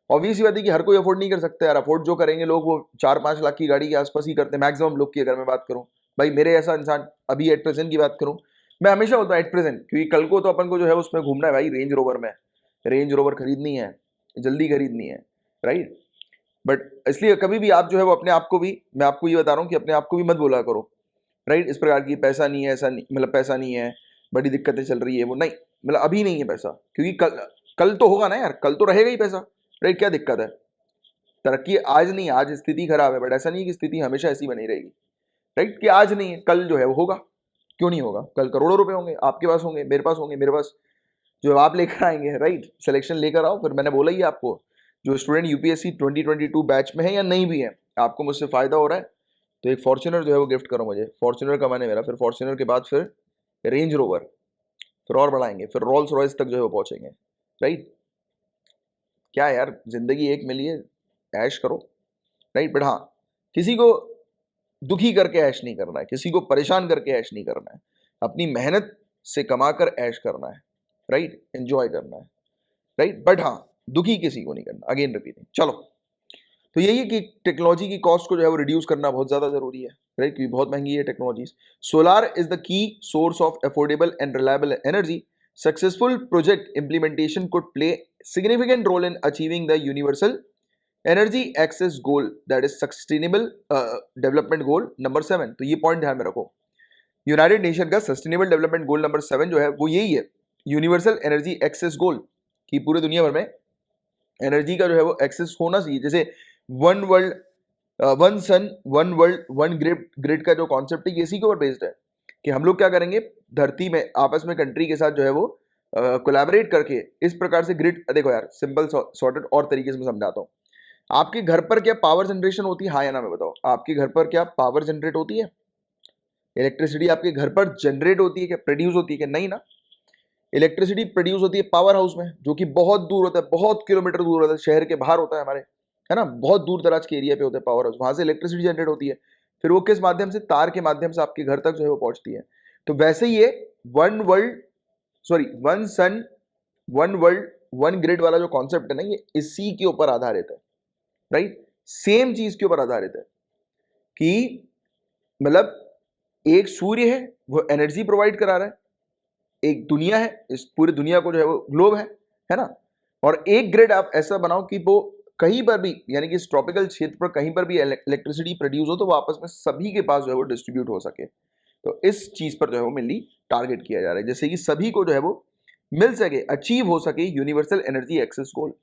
ऑब्वियस ही बात है कि हर कोई अफोर्ड नहीं कर सकता यार। अफोर्ड जो करेंगे लोग वो 4-5 लाख की गाड़ी के आसपास ही करते हैं मैक्सिमम लोग की, अगर मैं बात करूं। भाई मेरे ऐसा इंसान, अभी एट प्रेजेंट की बात करूं, मैं हमेशा बोलता हूँ एट प्रेजेंट, क्योंकि कल को तो अपन को जो है उसमें घूमना है भाई, रेंज रोवर में। रेंज रोवर खरीदनी है, जल्दी खरीदनी है, राइट। बट इसलिए कभी भी आप जो है वो अपने आप को भी, मैं आपको ये बता रहा हूँ कि अपने आप को भी मत बोला करो, राइट, इस प्रकार की पैसा नहीं है, ऐसा नहीं, मतलब पैसा नहीं है, बड़ी दिक्कतें चल रही है, वो नहीं, मतलब अभी नहीं है पैसा, क्योंकि कल कल तो होगा ना यार, कल तो रहेगा ही पैसा, राइट। क्या दिक्कत है, तरक्की आज नहीं, आज स्थिति खराब है, बट ऐसा नहीं है कि स्थिति हमेशा ऐसी बनी रहेगी, राइट, कि आज नहीं है कल जो है वो होगा। क्यों नहीं होगा, कल करोड़ों रुपए होंगे, आपके पास होंगे, मेरे पास होंगे, मेरे पास जो आप लेकर आएंगे, राइट, सिलेक्शन लेकर आओ। फिर मैंने बोला ही आपको, जो स्टूडेंट यूपीएससी 2022 बैच में है या नहीं भी है, आपको मुझसे फायदा हो रहा है, तो एक फॉर्च्यूनर जो है वो गिफ्ट करो मुझे। फॉर्च्यूनर कमाने मेरा, फिर फॉर्च्यूनर के बाद फिर रेंज रोवर, फिर और बढ़ाएंगे, फिर रोल्स रॉयस तक जो है वो पहुंचेंगे, राइट। क्या यार, जिंदगी एक मिली है, ऐश करो, राइट। बट हाँ, किसी को दुखी करके ऐश नहीं करना है, किसी को परेशान करके ऐश नहीं करना है, अपनी मेहनत से कमाकर ऐश करना है, राइट, एंजॉय करना है, राइट। बट हाँ, दुखी किसी को नहीं करना, अगेन रिपीटिंग। चलो, तो यही है कि टेक्नोलॉजी की कॉस्ट को जो है वो रिड्यूस करना बहुत ज़्यादा ज़रूरी है, राइट, क्योंकि बहुत महंगी है technologies. Solar is the key source of affordable and reliable energy. Successful project implementation could play significant role in achieving the universal energy access goal, that is sustainable development goal number 7। तो ये point ध्यान में रखो, United Nation का sustainable development goal number 7 जो है वो यही है, यूनिवर्सल एनर्जी एक्सेस गोल, कि पूरे दुनिया भर में एनर्जी का जो है वो एक्सेस होना चाहिए। जैसे one world one sun one world one grid, grid का जो कॉन्सेप्ट है ये इसी के ऊपर बेस्ड है, कि हम लोग क्या करेंगे, धरती में आपस में कंट्री के साथ जो है वो कोलैबोरेट करके इस प्रकार से ग्रिड। देखो यार, सिंपल सॉर्टेड और तरीके से मैं समझाता हूँ। आपके घर पर क्या पावर जनरेशन होती है, हाँ या ना में बताओ। आपके घर पर क्या पावर जनरेट होती है, इलेक्ट्रिसिटी आपके घर पर जनरेट होती है क्या, प्रोड्यूस होती है क्या, नहीं ना। इलेक्ट्रिसिटी प्रोड्यूस होती है पावर हाउस में, जो कि बहुत दूर होता है, बहुत किलोमीटर दूर होता है, शहर के बाहर होता है हमारे, है ना, बहुत दूर दराज के एरिया पे होता है पावर हाउस, वहां से इलेक्ट्रिसिटी जनरेट होती है। फिर वो किस माध्यम से, तार के माध्यम से आपके घर तक जो है वो पहुंचती है। तो वैसे ही ये one world, sorry, one sun one world one grid वाला जो कॉन्सेप्ट है ना, ये इसी के ऊपर आधारित है, राइट, सेम चीज के ऊपर आधारित है, कि मतलब एक सूर्य है वो एनर्जी प्रोवाइड करा रहा है, एक दुनिया है, इस पूरी दुनिया को जो है वो ग्लोब है ना, और एक ग्रिड आप ऐसा बनाओ कि वो कहीं पर भी, यानी कि इस ट्रॉपिकल क्षेत्र पर कहीं पर भी इलेक्ट्रिसिटी प्रोड्यूस हो तो वो आपस में सभी के पास जो है वो डिस्ट्रीब्यूट हो सके। तो इस चीज पर जो है वो मेनली टारगेट किया जा रहा है, जैसे कि सभी को जो है वो मिल सके, अचीव हो सके यूनिवर्सल एनर्जी एक्सेस गोल।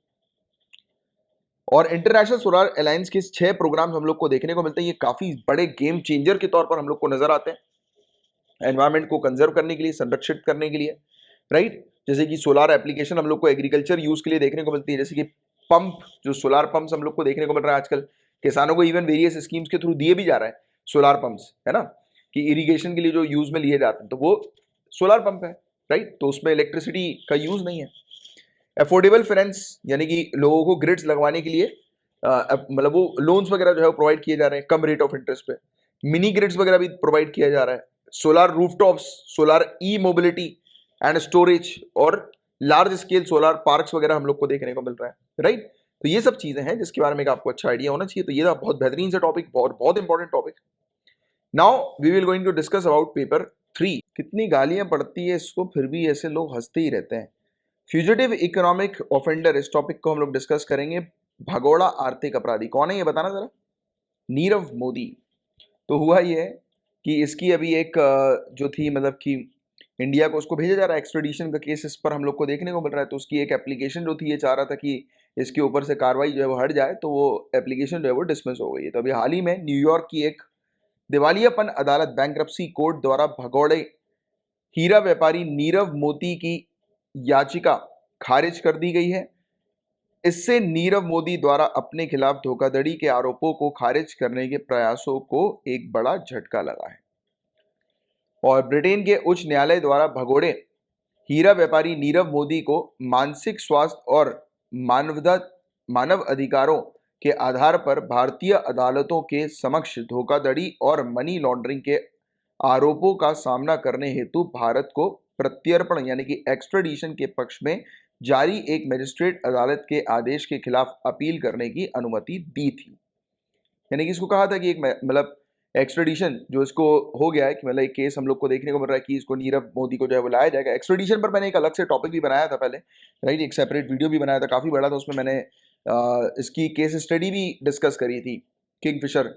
और इंटरनेशनल सोलर अलायंस के 6 प्रोग्राम हम लोग को देखने को मिलते हैं। ये काफी बड़े गेम चेंजर के तौर पर हम लोग को नजर आते हैं, एनवायरमेंट को कंजर्व करने के लिए, संरक्षित करने के लिए, राइट। जैसे कि सोलार एप्लीकेशन हम लोग को एग्रीकल्चर यूज के लिए देखने को मिलती है, जैसे कि पंप, जो सोलार पंप्स हम लोग को देखने को मिल रहा है आजकल, किसानों को इवन वेरियस स्कीम्स के थ्रू दिए भी जा रहा है सोलार पंप्स, है ना, कि इरिगेशन के लिए जो यूज में लिए जाते हैं तो वो सोलर पंप है, राइट। तो उसमें इलेक्ट्रिसिटी का यूज नहीं है। अफोर्डेबल फाइनेंस यानी कि लोगों को ग्रिड्स लगवाने के लिए मतलब वो लोन्स वगैरह जो है वो प्रोवाइड किए जा रहे हैं कम रेट ऑफ इंटरेस्ट पे। मिनी ग्रिड्स वगैरह भी प्रोवाइड किया जा रहा है। Solar rooftops, solar e mobility and storage और लार्ज स्केल सोलर पार्क्स वगैरह हम लोग को देखने को मिल रहा है, राइट। तो ये सब चीजें हैं जिसके बारे में आपको अच्छा आइडिया होना चाहिए। तो ये था बहुत बेहतरीन सा टॉपिक, बहुत बहुत important topic. Now we will going to discuss about paper 3। कितनी गालियां पड़ती है इसको, फिर भी ऐसे लोग हंसते ही रहते हैं। फ्यूजिटिव इकोनॉमिक ऑफेंडर, इस टॉपिक को हम लोग डिस्कस करेंगे। भगोड़ा आर्थिक अपराधी कौन है ये बताना जरा। नीरव मोदी। तो हुआ ये है कि इसकी अभी एक जो थी मतलब कि इंडिया को उसको भेजा जा रहा है एक्सट्रेडिशन का केस इस पर हम लोग को देखने को मिल रहा है। तो उसकी एक एप्लीकेशन जो थी ये चाह रहा था कि इसके ऊपर से कार्रवाई जो है वो हट जाए, तो वो एप्लीकेशन जो है वो डिसमिस हो गई है। तो अभी हाल ही में न्यूयॉर्क की एक दिवालियापन अदालत बैंक्रप्सी कोर्ट द्वारा भगोड़े हीरा व्यापारी नीरव मोदी की याचिका खारिज कर दी गई है। इससे नीरव मोदी द्वारा अपने खिलाफ धोखाधड़ी के आरोपों को खारिज करने के प्रयासों को एक बड़ा झटका लगा है। और ब्रिटेन के उच्च न्यायालय द्वारा भगोड़े हीरा व्यापारी नीरव मोदी को मानसिक स्वास्थ्य और मानव अधिकारों के आधार पर भारतीय अदालतों के समक्ष धोखाधड़ी और मनी लॉन्ड्रिंग के आरोपों का सामना करने हेतु भारत को प्रत्यर्पण यानी कि एक्स्ट्रेडिशन के पक्ष में जारी एक मजिस्ट्रेट अदालत के आदेश के खिलाफ अपील करने की अनुमति दी थी। यानी कि इसको कहा था कि एक मतलब एक्स्ट्रेडिशन जो इसको हो गया है कि मतलब एक केस हम लोग को देखने को मिल रहा है कि इसको नीरव मोदी को जो है वो लाया जाएगा एक्स्ट्रेडिशन पर। मैंने एक अलग से टॉपिक भी बनाया था पहले, राइट, एक सेपरेट वीडियो भी बनाया था, काफ़ी बड़ा था। उसमें मैंने इसकी केस स्टडी भी डिस्कस करी थी। किंगफिशर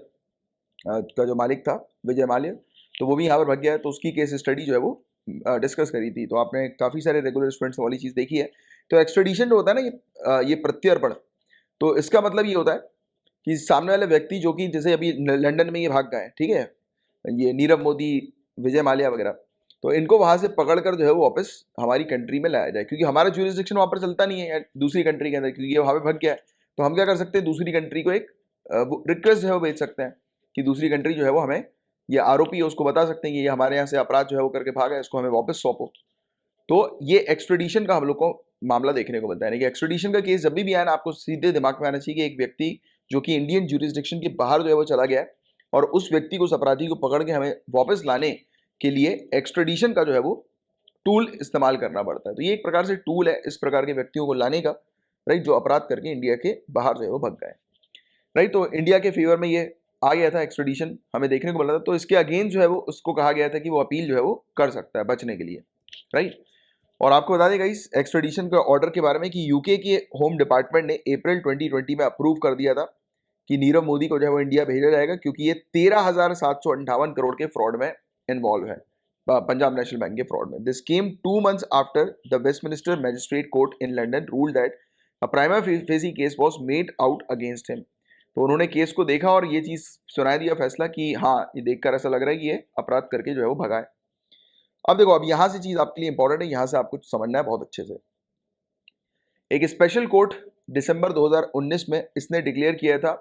का जो मालिक था विजय माल्या, तो वो भी यहाँ पर भाग गया है, तो उसकी केस स्टडी जो है वो डिस्कस करी थी। तो आपने काफ़ी सारे रेगुलर स्टूडेंट्स वाली चीज़ देखी है। तो एक्स्ट्रेडिशन जो होता है ना ये प्रत्यर्पण, तो इसका मतलब ये होता है कि सामने वाले व्यक्ति जो कि जैसे अभी लंदन में ये भाग गए, ठीक है, ये नीरव मोदी, विजय माल्या वगैरह, तो इनको वहां से पकड़कर जो है वो वापस हमारी कंट्री में लाया जाए, क्योंकि हमारा ज्यूरिसडिक्शन वहां पर चलता नहीं है यार दूसरी कंट्री के अंदर, क्योंकि ये वहां पे भग गया है। तो हम क्या कर सकते हैं, दूसरी कंट्री को एक रिक्वेस्ट जो है वो भेज सकते हैं कि दूसरी कंट्री जो है वो हमें, ये आरोपी है उसको बता सकते हैं कि ये हमारे यहाँ से अपराध जो है वो करके भागा है, इसको हमें वापस सौंपो। तो ये एक्स्ट्रेडिशन का हम लोग को मामला देखने को मिलता है। एक्स्ट्रेडिशन का केस जब भी आया ना, आपको सीधे दिमाग में आना चाहिए कि एक व्यक्ति जो कि इंडियन ज्यूरिसडिक्शन के बाहर जो है वो चला गया है और उस व्यक्ति को, उस अपराधी को पकड़ के हमें वापस लाने के लिए एक्स्ट्रेडिशन का जो है वो टूल इस्तेमाल करना पड़ता है। तो ये एक प्रकार से टूल है इस प्रकार के व्यक्तियों को लाने का, राइट, जो अपराध करके इंडिया के बाहर जो है वो भग गए, राइट। तो इंडिया के फेवर में ये आ गया था एक्स्ट्रेडिशन, हमें देखने को मिला था। तो इसके अगेंस्ट जो है वो उसको कहा गया था कि वो अपील जो है वो कर सकता है बचने के लिए, राइट। और आपको बता देगा इस एक्स्ट्रेडिशन के ऑर्डर के बारे में कि यूके के होम डिपार्टमेंट ने अप्रैल 2020 में अप्रूव कर दिया था कि नीरव मोदी को जो है वो इंडिया भेजा जाएगा, क्योंकि ये 13,758 करोड़ के फ्रॉड में इन्वॉल्व है, पंजाब नेशनल बैंक के फ्रॉड में। This came 2 months after the Westminster magistrate court in London ruled that a prima facie case was made out against him. तो उन्होंने केस को देखा और ये चीज सुना दिया फैसला कि हाँ, ये देखकर ऐसा लग रहा है कि ये अपराध करके जो है वो भगा है। अब देखो, अब यहां से चीज आपके लिए इंपॉर्टेंट है, यहां से आपको समझना है बहुत अच्छे से। एक स्पेशल कोर्ट दिसंबर 2019 में इसने डिक्लेयर किया था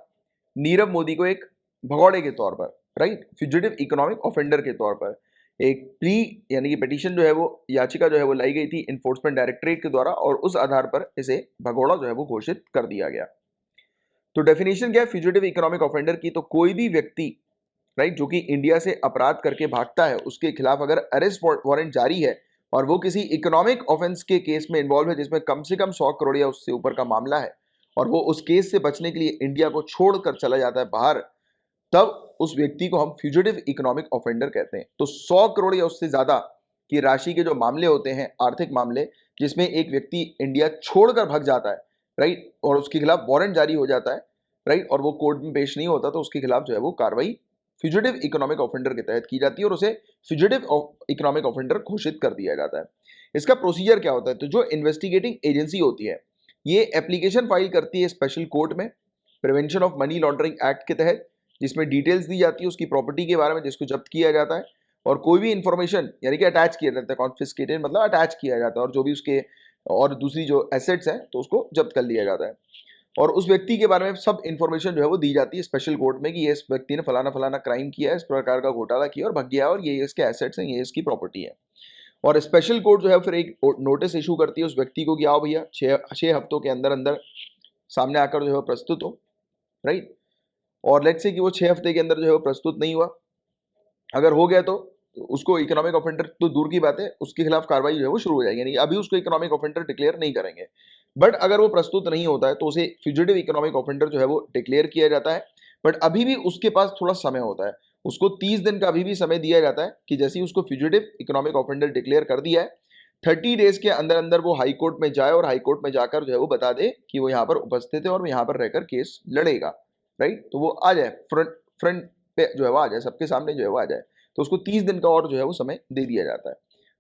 नीरव मोदी को एक भगौड़े के तौर पर, राइट, फ्यूजिटिव इकोनॉमिक ऑफेंडर के तौर पर। एक प्ली यानी कि पिटीशन जो है वो, याचिका जो है वो लाई गई थी इन्फोर्समेंट डायरेक्टरेट के द्वारा, और उस आधार पर इसे भगौड़ा जो है वो घोषित कर दिया गया। तो डेफिनेशन क्या है फ्यूजिटिव इकोनॉमिक ऑफेंडर की, तो कोई भी व्यक्ति, राइट, जो कि इंडिया से अपराध करके भागता है, उसके खिलाफ अगर अरेस्ट वारंट जारी है और वो किसी इकोनॉमिक ऑफेंस के केस में इन्वॉल्व है जिसमें कम से कम 100 करोड़ या उससे ऊपर का मामला है, और वो उस केस से बचने के लिए इंडिया को छोड़कर चला जाता है बाहर, तब उस व्यक्ति को हम फ्यूजिटिव इकोनॉमिक ऑफेंडर कहते हैं। तो 100 करोड़ या उससे ज्यादा की राशि के जो मामले होते हैं, आर्थिक मामले, जिसमें एक व्यक्ति इंडिया छोड़कर भाग जाता है, राइट, और उसके खिलाफ वारंट जारी हो जाता है, राइट, और वो कोर्ट में पेश नहीं होता, तो उसके खिलाफ जो है वो कार्रवाई फ्यूजिटिव इकोनॉमिक ऑफेंडर के तहत की जाती है और उसे फ्यूजिटिव इकोनॉमिक ऑफेंडर घोषित कर दिया जाता है। इसका प्रोसीजर क्या होता है, तो जो इन्वेस्टिगेटिंग एजेंसी होती है ये एप्लीकेशन फाइल करती है स्पेशल कोर्ट में prevention of money laundering act के तहत, जिसमें डिटेल्स दी जाती है उसकी प्रॉपर्टी के बारे में जिसको जब्त किया जाता है, और कोई भी इंफॉर्मेशन यानी कि अटैच किया जाता है, कॉन्फिस्केटेड मतलब अटैच किया जाता है, और जो भी उसके और दूसरी जो एसेट्स हैं तो उसको जब्त कर लिया जाता है। और उस व्यक्ति के बारे में सब इन्फॉर्मेशन जो है वो दी जाती है स्पेशल कोर्ट में कि ये इस व्यक्ति ने फलाना फलाना क्राइम किया है, इस प्रकार का घोटाला किया और भग गया है, और ये इसके एसेट्स हैं, ये इसकी प्रॉपर्टी है। और स्पेशल कोर्ट जो है फिर एक नोटिस इशू करती है उस व्यक्ति को कि आओ भैया 6 हफ्तों के अंदर अंदर सामने आकर जो है प्रस्तुत हो, राइट। और लेट्स से कि वो 6 हफ्ते के अंदर जो है वो प्रस्तुत नहीं हुआ, अगर हो गया तो उसको इकोनॉमिक ऑफेंडर तो दूर की बात है, उसके खिलाफ कार्रवाई जो है वो शुरू हो जाएगी, यानी अभी उसको इकोनॉमिक ऑफेंडर डिक्लेयर नहीं करेंगे। बट अगर वो प्रस्तुत नहीं होता है तो उसे फ्यूजिटिव इकोनॉमिक ऑफेंडर जो है वो डिक्लेयर किया जाता है। बट अभी भी उसके पास थोड़ा समय होता है, उसको 30 दिन का अभी भी समय दिया जाता है कि जैसे ही उसको फ्यूजिटिव इकोनॉमिक ऑफेंडर डिक्लेयर कर दिया है, 30 डेज के अंदर अंदर वो हाई कोर्ट में जाए और हाई कोर्ट में जाकर जो है वो बता दे कि वो यहाँ पर उपस्थित है और वो यहाँ पर रहकर केस लड़ेगा, राइट। तो वो आ जाए फ्रंट पे जो है वो आ जाए, सबके सामने जो है वो आ जाए, तो उसको 30 दिन का और जो है वो समय दे दिया जाता है।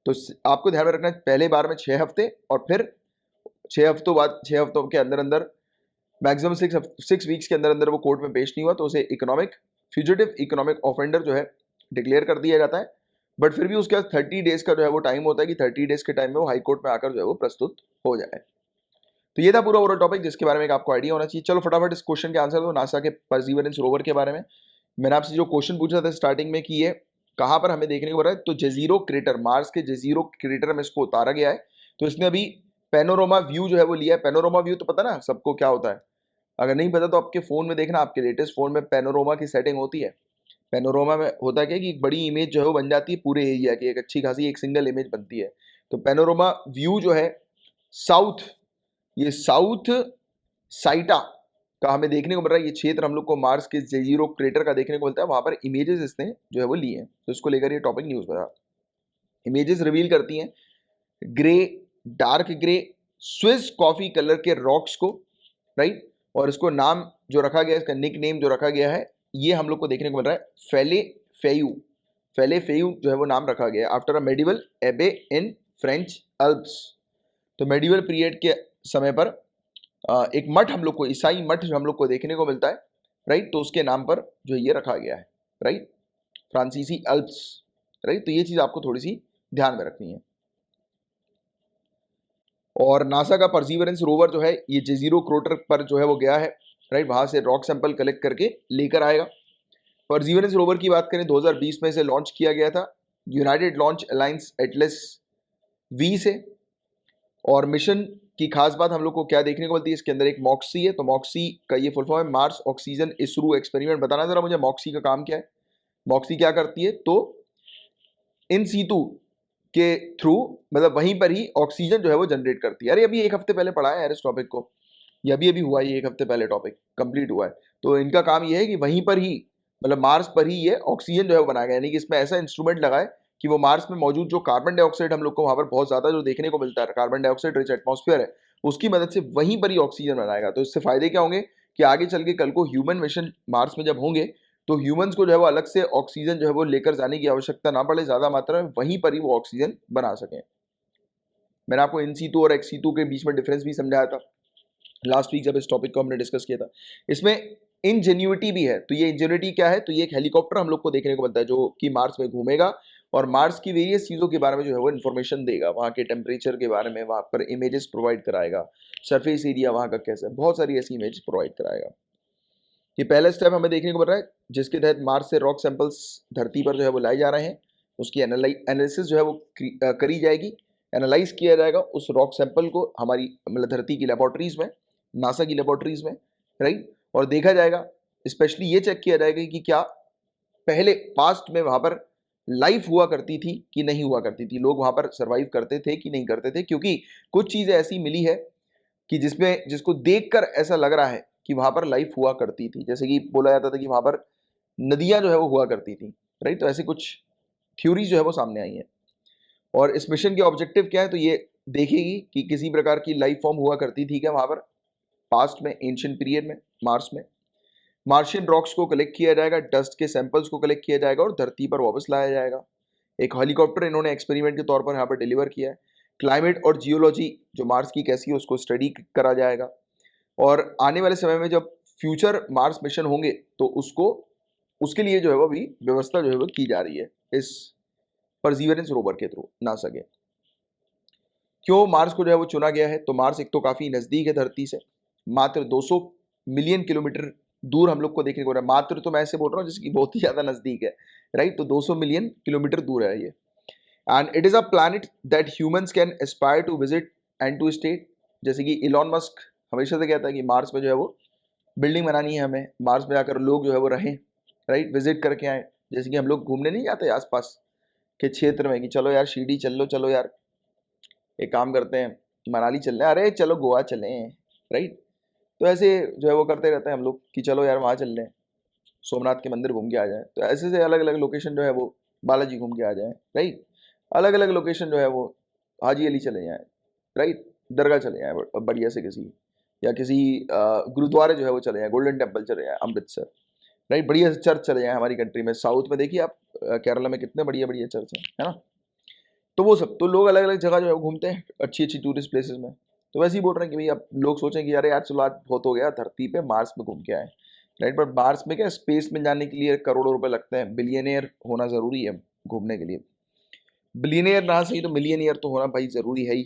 तो आपको ध्यान में रखना है, पहले बार में 6 हफ्ते और फिर 6 हफ्तों के अंदर अंदर मैक्सिमम 6 वीक्स के अंदर अंदर वो कोर्ट में पेश नहीं हुआ तो उसे फ्यूजिटिव इकोनॉमिक ऑफेंडर जो है डिक्लेयर कर दिया जाता है। बट फिर भी उसके बाद 30 डेज का जो है वो टाइम होता है कि 30 डेज के टाइम में वो हाई कोर्ट में आकर जो है वो प्रस्तुत हो जाए। तो ये था पूरा ओवरऑल टॉपिक जिसके बारे में आपको आइडिया होना चाहिए। चलो फटाफट इस क्वेश्चन के आंसर दो, नासा के परसीवरेंस रोवर के बारे में। मैंने आपसे जो क्वेश्चन पूछा था स्टार्टिंग में कि ये कहाँ पर हमें देखने को मिल रहा है, तो जेजीरो क्रेटर, मार्स के जेजीरो क्रेटर में इसको उतारा गया है। तो इसने अभी पैनोरामा व्यू जो है वो लिया है। पैनोरामा व्यू तो पता ना सबको क्या होता है, अगर नहीं पता तो आपके फोन में देखना, आपके लेटेस्ट फोन में पैनोरामा की सेटिंग होती है। पैनोरामा में होता क्या कि एक बड़ी इमेज जो है वो बन जाती है पूरे एरिया की, एक अच्छी खासी एक सिंगल इमेज बनती है। तो पैनोरामा व्यू जो है साउथ, ये साउथ साइटा का हमें देखने को मिल रहा है। ये क्षेत्र हम लोग को मार्स के जेजीरो क्रेटर का देखने को मिलता है, वहां पर इमेजेस इसने जो है वो लिए हैं। तो इसको लेकर ये टॉपिक न्यूज बता, इमेजेस रिवील करती हैं grey, dark grey, Swiss coffee colour के रॉक्स को, राइट। और इसको नाम जो रखा गया है, इसका निक नेम जो रखा गया है, ये हम लोग को देखने को मिल रहा है फेले फेयू। फेले फेयू जो है वो नाम रखा गया है आफ्टर अ मेडिवल एबे इन फ्रेंच अल्प्स। तो मेडिवल पीरियड के समय पर एक मठ हम लोग को, ईसाई मठ हम लोग को देखने को मिलता है, राइट। तो उसके नाम पर जो ये रखा गया है, राइट, फ्रांसीसी अल्प्स, राइट। तो ये चीज आपको थोड़ी सी ध्यान में रखनी है। और नासा का परसीवरेंस रोवर जो है ये जेजीरो क्रेटर पर जो है वो गया है, राइट, वहां से रॉक सैंपल कलेक्ट करके लेकर आएगा। परसीवरेंस रोवर की बात करें 2020 में इसे लॉन्च किया गया था United Launch Alliance Atlas V से। और मिशन की खास बात हम लोग को क्या देखने को मिलती है, इसके अंदर एक मॉक्सी है। तो मॉक्सी का ये फुल फॉर्म है मार्स ऑक्सीजन इसरू एक्सपेरिमेंट। बताना जरा मुझे मॉक्सी का काम क्या है, मॉक्सी क्या करती है। तो इन सीटू के थ्रू, मतलब वहीं पर ही ऑक्सीजन जो है वो जनरेट करती है। अरे अभी 1 हफ्ते पहले पढ़ा है यार इस टॉपिक को, ये अभी अभी हुआ है, ये 1 हफ्ते पहले टॉपिक कंप्लीट हुआ है। तो इनका काम ये है कि वहीं पर ही, मतलब मार्स पर ही ये ऑक्सीजन जो है वो बनाया गया, यानी कि इसमें ऐसा इंस्ट्रूमेंट लगा है कि वो मार्स में मौजूद जो कार्बन डाइऑक्साइड हम लोग को वहां पर बहुत ज्यादा जो देखने को मिलता है, कार्बन डाइऑक्साइड रिच एटमॉस्फेयर है, उसकी मदद से वहीं पर ही ऑक्सीजन बनाएगा। तो इससे फायदे क्या होंगे कि आगे चल के कल को ह्यूमन मिशन मार्स में जब होंगे तो ह्यूमंस को जो है वो अलग से ऑक्सीजन जो है वो लेकर जाने की आवश्यकता ना पड़े ज्यादा मात्रा में, वहीं पर ही वो ऑक्सीजन बना सकें। मैंने आपको इन सीटू और एक्स सीटू के बीच में डिफरेंस भी समझाया था लास्ट वीक जब इस टॉपिक को हमने डिस्कस किया था। इसमें इंजेन्युइटी भी है। तो ये इंजेन्युइटी क्या है, तो ये एक हेलीकॉप्टर हम लोग को देखने को मिलता है जो कि मार्स में घूमेगा और मार्स की वेरियस चीज़ों के बारे में जो है वो इन्फॉर्मेशन देगा, वहाँ के टेम्परेचर के बारे में, वहाँ पर इमेजेस प्रोवाइड कराएगा, सरफेस एरिया वहाँ का कैसा है, बहुत सारी ऐसी इमेज प्रोवाइड कराएगा। ये पहला स्टेप हमें देखने को मिल रहा है जिसके तहत मार्स से रॉक सैंपल्स धरती पर जो है वो लाए जा रहे हैं, उसकी एनालिसिस जो है वो करी जाएगी, एनालाइज किया जाएगा उस रॉक सैंपल को हमारी मतलब धरती की लेबोरेटरीज में, नासा की लेबोरेटरीज में, राइट। और देखा जाएगा, स्पेशली ये चेक किया जाएगा कि क्या पहले पास्ट में वहां पर लाइफ हुआ करती थी कि नहीं हुआ करती थी, लोग वहां पर सर्वाइव करते थे कि नहीं करते थे। क्योंकि कुछ चीजें ऐसी मिली है कि जिसको देखकर ऐसा लग रहा है कि वहां पर लाइफ हुआ करती थी, जैसे कि बोला जाता था कि वहां पर नदियां जो है वो हुआ करती थी, राइट। तो ऐसी कुछ थ्योरीज जो है वो सामने आई हैं। और इस मिशन के ऑब्जेक्टिव क्या है, तो ये देखेगी कि किसी प्रकार की लाइफ फॉर्म हुआ करती थी क्या वहां पर पास्ट में, एंशिएंट पीरियड में मार्स में। मार्शियन रॉक्स को कलेक्ट किया जाएगा, डस्ट के सैंपल्स को कलेक्ट किया जाएगा और धरती पर वापस लाया जाएगा। एक हेलीकॉप्टर इन्होंने एक्सपेरिमेंट के तौर पर यहाँ पर डिलीवर किया है। क्लाइमेट और जियोलॉजी जो मार्स की कैसी है उसको स्टडी करा जाएगा। और आने वाले समय में जब फ्यूचर मार्स मिशन होंगे तो उसके लिए जो है वो भी व्यवस्था जो है वो की जा रही है इस परसीवरेंस रोवर के थ्रू नासा के। क्यों मार्स को जो है वो चुना गया है, तो मार्स एक तो काफी नजदीक है धरती से, मात्र 200 मिलियन किलोमीटर दूर हम लोग को देखने को मिल रहा है। मात्र तो मैं ऐसे बोल रहा हूँ जैसे कि बहुत ही ज़्यादा नज़दीक है, राइट। तो 200 मिलियन किलोमीटर दूर है ये। And it is a planet that humans can aspire to visit and to stay. जैसे कि इलॉन मस्क हमेशा से कहता है कि मार्स में जो है वो बिल्डिंग बनानी है, हमें मार्स में जाकर लोग जो है वो रहें, राइट, विजिट करके आए। जैसे कि हम लोग घूमने नहीं जाते आसपास के क्षेत्र में कि चलो यार शिरडी चल लो, चलो यार एक काम करते हैं मनाली चल रहे हैं, अरे चलो गोवा चलें, राइट। तो ऐसे जो है वो करते रहते हैं हम लोग कि चलो यार वहाँ चल रहे हैं, सोमनाथ के मंदिर घूम के आ जाए। तो ऐसे से अलग अलग लोकेशन जो है वो बालाजी घूम के आ जाए, राइट। अलग अलग लोकेशन जो है वो हाजी अली चले जाएँ, राइट, दरगाह चले जाएँ बढ़िया से किसी, या किसी गुरुद्वारे जो है वो चले जाएँ, गोल्डन टेम्पल चले जाएँ अमृतसर, राइट, बढ़िया से चर्च चले जाएँ। हमारी कंट्री में साउथ में देखिए आप, केरला में कितने बढ़िया बढ़िया चर्च हैं, है ना। तो वो सब तो लोग अलग अलग जगह जो है वो घूमते हैं अच्छी अच्छी टूरिस्ट प्लेसेस में। तो वैसे ही बोल रहे हैं कि भाई अब लोग सोचें कि अरे यार चलो आज बहुत हो गया धरती पे, मार्स में घूम के आए, राइट। बट मार्स में क्या, स्पेस में जाने के लिए करोड़ों रुपए लगते हैं, बिलियनियर होना जरूरी है घूमने के लिए। बिलियनियर ना सही तो मिलियनियर तो होना भाई जरूरी है ही।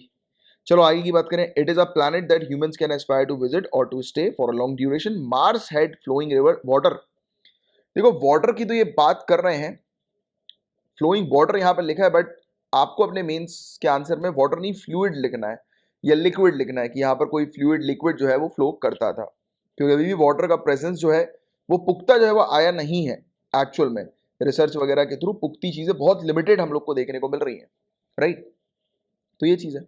चलो आगे की बात करें। It is a planet that humans can aspire to visit और to stay for a long duration. Mars had flowing river water. देखो वाटर की तो ये बात कर रहे हैं, फ्लोइंग वाटर यहाँ पर लिखा है, बट आपको अपने मेंस के आंसर में वाटर नहीं फ्लूइड लिखना है या लिक्विड लिखना है कि यहाँ पर कोई फ्लूइड लिक्विड जो है वो फ्लो करता था, क्योंकि अभी भी वाटर का प्रेजेंस जो है वो पुख्ता जो है वो आया नहीं है एक्चुअल में। रिसर्च वगैरह के थ्रू पुख्ती चीजें बहुत लिमिटेड हम लोग को देखने को मिल रही हैं, राइट। तो ये चीज है।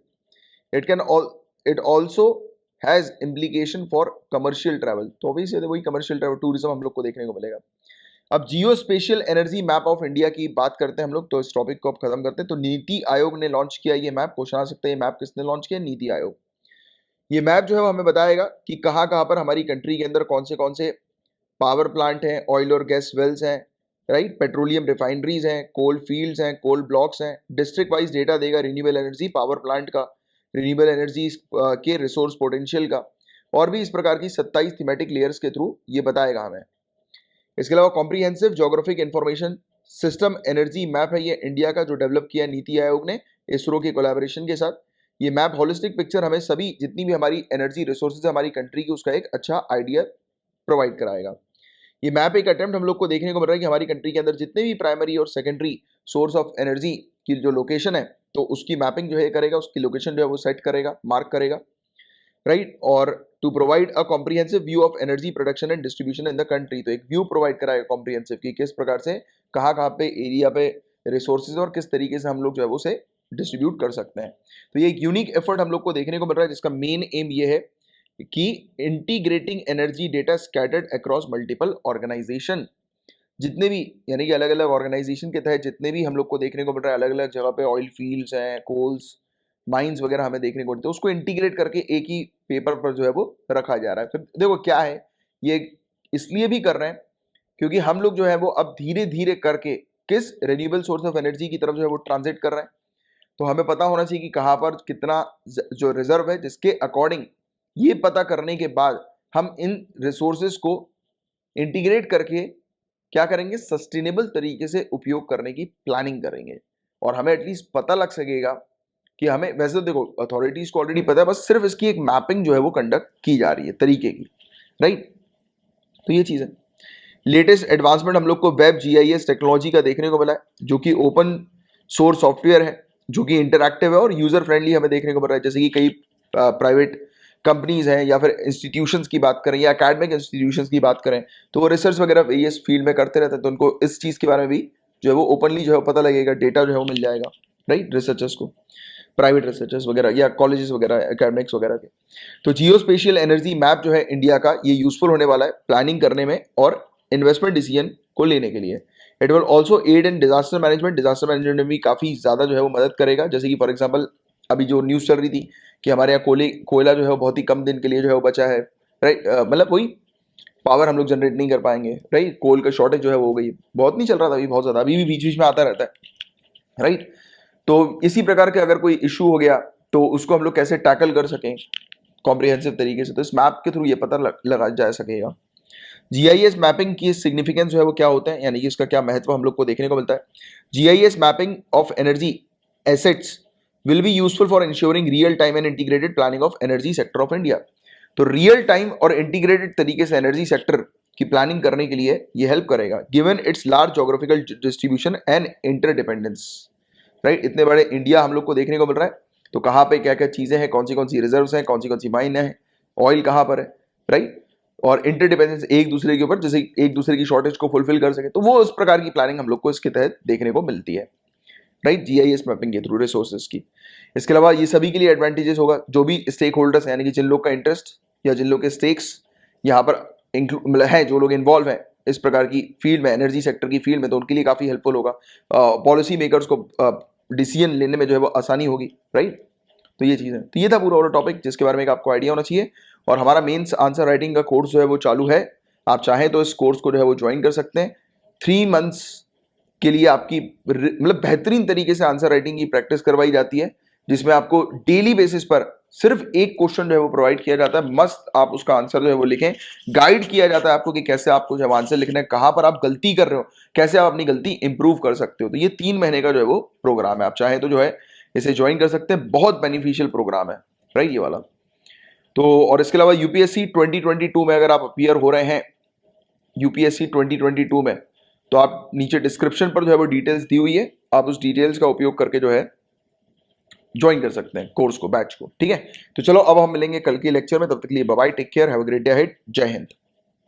It can all it also has implication for commercial travel. तो ऑब्वियसली वही कमर्शियल ट्रैवल टूरिज्म हम लोग को देखने को मिलेगा। अब geospatial energy map of India की बात करते हैं हम लोग, तो इस टॉपिक को अब खत्म करते हैं। तो नीति आयोग ने लॉन्च किया ये मैप। क्वेश्चन आ सकते हैं ये मैप किसने लॉन्च किया? नीति आयोग। ये मैप जो है वो हमें बताएगा कि कहाँ कहाँ पर हमारी कंट्री के अंदर कौन से पावर प्लांट हैं, ऑयल और गैस वेल्स हैं, राइट, पेट्रोलियम रिफाइनरीज हैं, कोल फील्ड्स हैं, कोल ब्लॉक्स हैं। डिस्ट्रिक्ट वाइज डेटा देगा रिन्यूएबल एनर्जी पावर प्लांट का, रिन्यूएबल एनर्जी के रिसोर्स पोटेंशियल का, और भी इस प्रकार की 27 थीमेटिक लेयर्स के थ्रू ये बताएगा हमें। इसके अलावा comprehensive geographic information system energy map है ये इंडिया का, जो डेवलप किया नीति आयोग ने इसरो के कोलैबोरेशन के साथ। ये मैप होलिस्टिक पिक्चर हमें सभी जितनी भी हमारी एनर्जी रिसोर्सेज है हमारी कंट्री की, उसका एक अच्छा आइडिया प्रोवाइड कराएगा। ये मैप एक अटेम्प्ट हम लोग को देखने को मिल रहा है कि हमारी कंट्री के अंदर जितने भी प्राइमरी और सेकेंडरी सोर्स ऑफ एनर्जी की जो लोकेशन है, तो उसकी मैपिंग जो है करेगा, उसकी लोकेशन जो है वो सेट करेगा, मार्क करेगा, राइट। और to provide a comprehensive view of energy production and distribution in the country. तो एक व्यू प्रोवाइड कराएगा कॉम्प्रिहेंसिव कि किस प्रकार से कहाँ पे एरिया पे रिसोर्सेज और किस तरीके से हम लोग जो है वो उसे डिस्ट्रीब्यूट कर सकते हैं। तो ये एक यूनिक एफर्ट हम लोग को देखने को मिल रहा है, जिसका मेन एम ये है कि integrating energy data scattered across multiple organisation. जितने भी यानी कि अलग अलग ऑर्गेनाइजेशन के तहत जितने भी हम लोग को देखने को मिल रहा है, अलग अलग जगह पे ऑयल फील्ड्स हैं, कोल्स माइंस वगैरह हमें देखने को मिलते हैं, उसको इंटीग्रेट करके एक ही पेपर पर जो है वो रखा जा रहा है। फिर देखो क्या है, ये इसलिए भी कर रहे हैं क्योंकि हम लोग जो है वो अब धीरे धीरे करके किस रिन्यूएबल सोर्स ऑफ एनर्जी की तरफ जो है वो ट्रांजिट कर रहे हैं। तो हमें पता होना चाहिए कि कहाँ पर कितना जो रिजर्व है, जिसके अकॉर्डिंग ये पता करने के बाद हम इन रिसोर्सेज को इंटीग्रेट करके क्या करेंगे, सस्टेनेबल तरीके से उपयोग करने की प्लानिंग करेंगे। और हमें एटलीस्ट पता लग सकेगा कि हमें, वैसे तो देखो अथॉरिटीज को ऑलरेडी पता है, बस सिर्फ इसकी एक मैपिंग जो है वो कंडक्ट की जा रही है तरीके की, राइट। तो ये चीज़ है। लेटेस्ट एडवांसमेंट हम लोग को वेब जीआईएस टेक्नोलॉजी का देखने को मिला है, जो कि ओपन सोर्स सॉफ्टवेयर है, जो कि इंटरैक्टिव है और यूजर फ्रेंडली हमें देखने को मिल रहा है। जैसे कि कई प्राइवेट कंपनीज हैं या फिर इंस्टीट्यूशंस की बात करें या एकेडमिक इंस्टीट्यूशंस की बात करें, तो वो रिसर्च वगैरह इस फील्ड में करते रहते हैं, तो उनको इस चीज़ के बारे में भी जो है वो ओपनली जो है पता लगेगा, डेटा जो है वो मिल जाएगा, राइट, रिसर्चर्स को, प्राइवेट रिसर्चर्स वगैरह या कॉलेजेस वगैरह एकेडमिक्स वगैरह के। तो जियो स्पेशियल एनर्जी मैप जो है इंडिया का, ये यूजफुल होने वाला है प्लानिंग करने में और इन्वेस्टमेंट डिसीजन को लेने के लिए। It will also aid in disaster management. Disaster management में भी काफ़ी ज़्यादा जो है वो मदद करेगा। जैसे कि फॉर एग्जाम्पल अभी जो न्यूज़ चल रही थी कि हमारे यहाँ कोयला जो है वो बहुत ही कम दिन के लिए जो है वो बचा है, राइट, मतलब कोई पावर हम लोग जनरेट नहीं कर पाएंगे, राइट, कोल का शॉर्टेज जो है वो हो गई, बहुत नहीं चल रहा था अभी, बहुत ज़्यादा, अभी भी बीच बीच में आता रहता है, राइट। तो इसी प्रकार के अगर कोई इशू हो गया तो उसको हम लोग कैसे टैकल कर सकें कॉम्प्रिहेंसिव तरीके से, तो इस मैप के थ्रू ये पता लगा जा सकेगा। जीआईएस मैपिंग की सिग्निफिकेंस जो है वो क्या होता है, यानी कि इसका क्या महत्व हम लोग को देखने को मिलता है। GIS mapping of energy assets will be useful for ensuring real time and integrated planning of energy sector of India. तो रियल टाइम और इंटीग्रेटेड तरीके से एनर्जी सेक्टर की प्लानिंग करने के लिए ये हेल्प करेगा, given it's large geographical distribution and interdependence. Right, इतने बड़े इंडिया हम लोग को देखने को मिल रहा है, तो कहाँ पे क्या क्या चीजें हैं, कौन सी रिजर्व्स हैं, कौन सी माइन है, ऑयल कहाँ पर है, राइट, और इंटरडिपेंडेंस एक दूसरे के ऊपर, जैसे एक दूसरे की शॉर्टेज को फुलफिल कर सके, तो वो उस प्रकार की प्लानिंग हम लोग को इसके तहत देखने को मिलती है। राइट, जीआईएस मैपिंग के थ्रू रिसोर्सेज की। इसके अलावा ये सभी के लिए एडवांटेजेस होगा, जो भी स्टेक होल्डर्स यानी कि जिन लोग का इंटरेस्ट या जिन लोग के स्टेक्स यहाँ पर मतलब है, जो लोग इन्वॉल्व हैं इस प्रकार की फील्ड में, एनर्जी सेक्टर की फील्ड में, तो उनके लिए काफी हेल्पफुल होगा। पॉलिसी मेकर्स को डिसीजन लेने में जो है वो आसानी होगी। राइट, तो ये चीज़ है। तो ये था पूरा और टॉपिक जिसके बारे में आपको आइडिया होना चाहिए। और हमारा मेंस आंसर राइटिंग का कोर्स जो है वो चालू है, आप चाहें तो इस कोर्स को जो है वो ज्वाइन कर सकते हैं। 3 मंथ्स के लिए आपकी मतलब बेहतरीन तरीके से आंसर राइटिंग की प्रैक्टिस करवाई जाती है, जिसमें आपको डेली बेसिस पर सिर्फ एक क्वेश्चन जो है वो प्रोवाइड किया जाता है, मस्त आप उसका आंसर जो है वो लिखें। गाइड किया जाता है आपको कि कैसे आपको जब आंसर लिखना है, कहां पर आप गलती कर रहे हो, कैसे आप अपनी गलती इंप्रूव कर सकते हो। तो ये 3 महीने का जो है वो प्रोग्राम है, आप चाहें तो जो है इसे ज्वाइन कर सकते हैं, बहुत बेनिफिशियल प्रोग्राम है। राइट, ये वाला। तो और इसके अलावा यूपीएससी 2022 में अगर आप अपीयर हो रहे हैं, यूपीएससी 2022 में, तो आप नीचे डिस्क्रिप्शन पर जो है वो डिटेल्स दी हुई है, आप उस डिटेल्स का उपयोग करके जो है ज्वाइन कर सकते हैं कोर्स को, बैच को। ठीक है, तो चलो अब हम मिलेंगे कल के लेक्चर में, तब तक के लिए bye bye, take care, have a great day ahead, जय हिंद।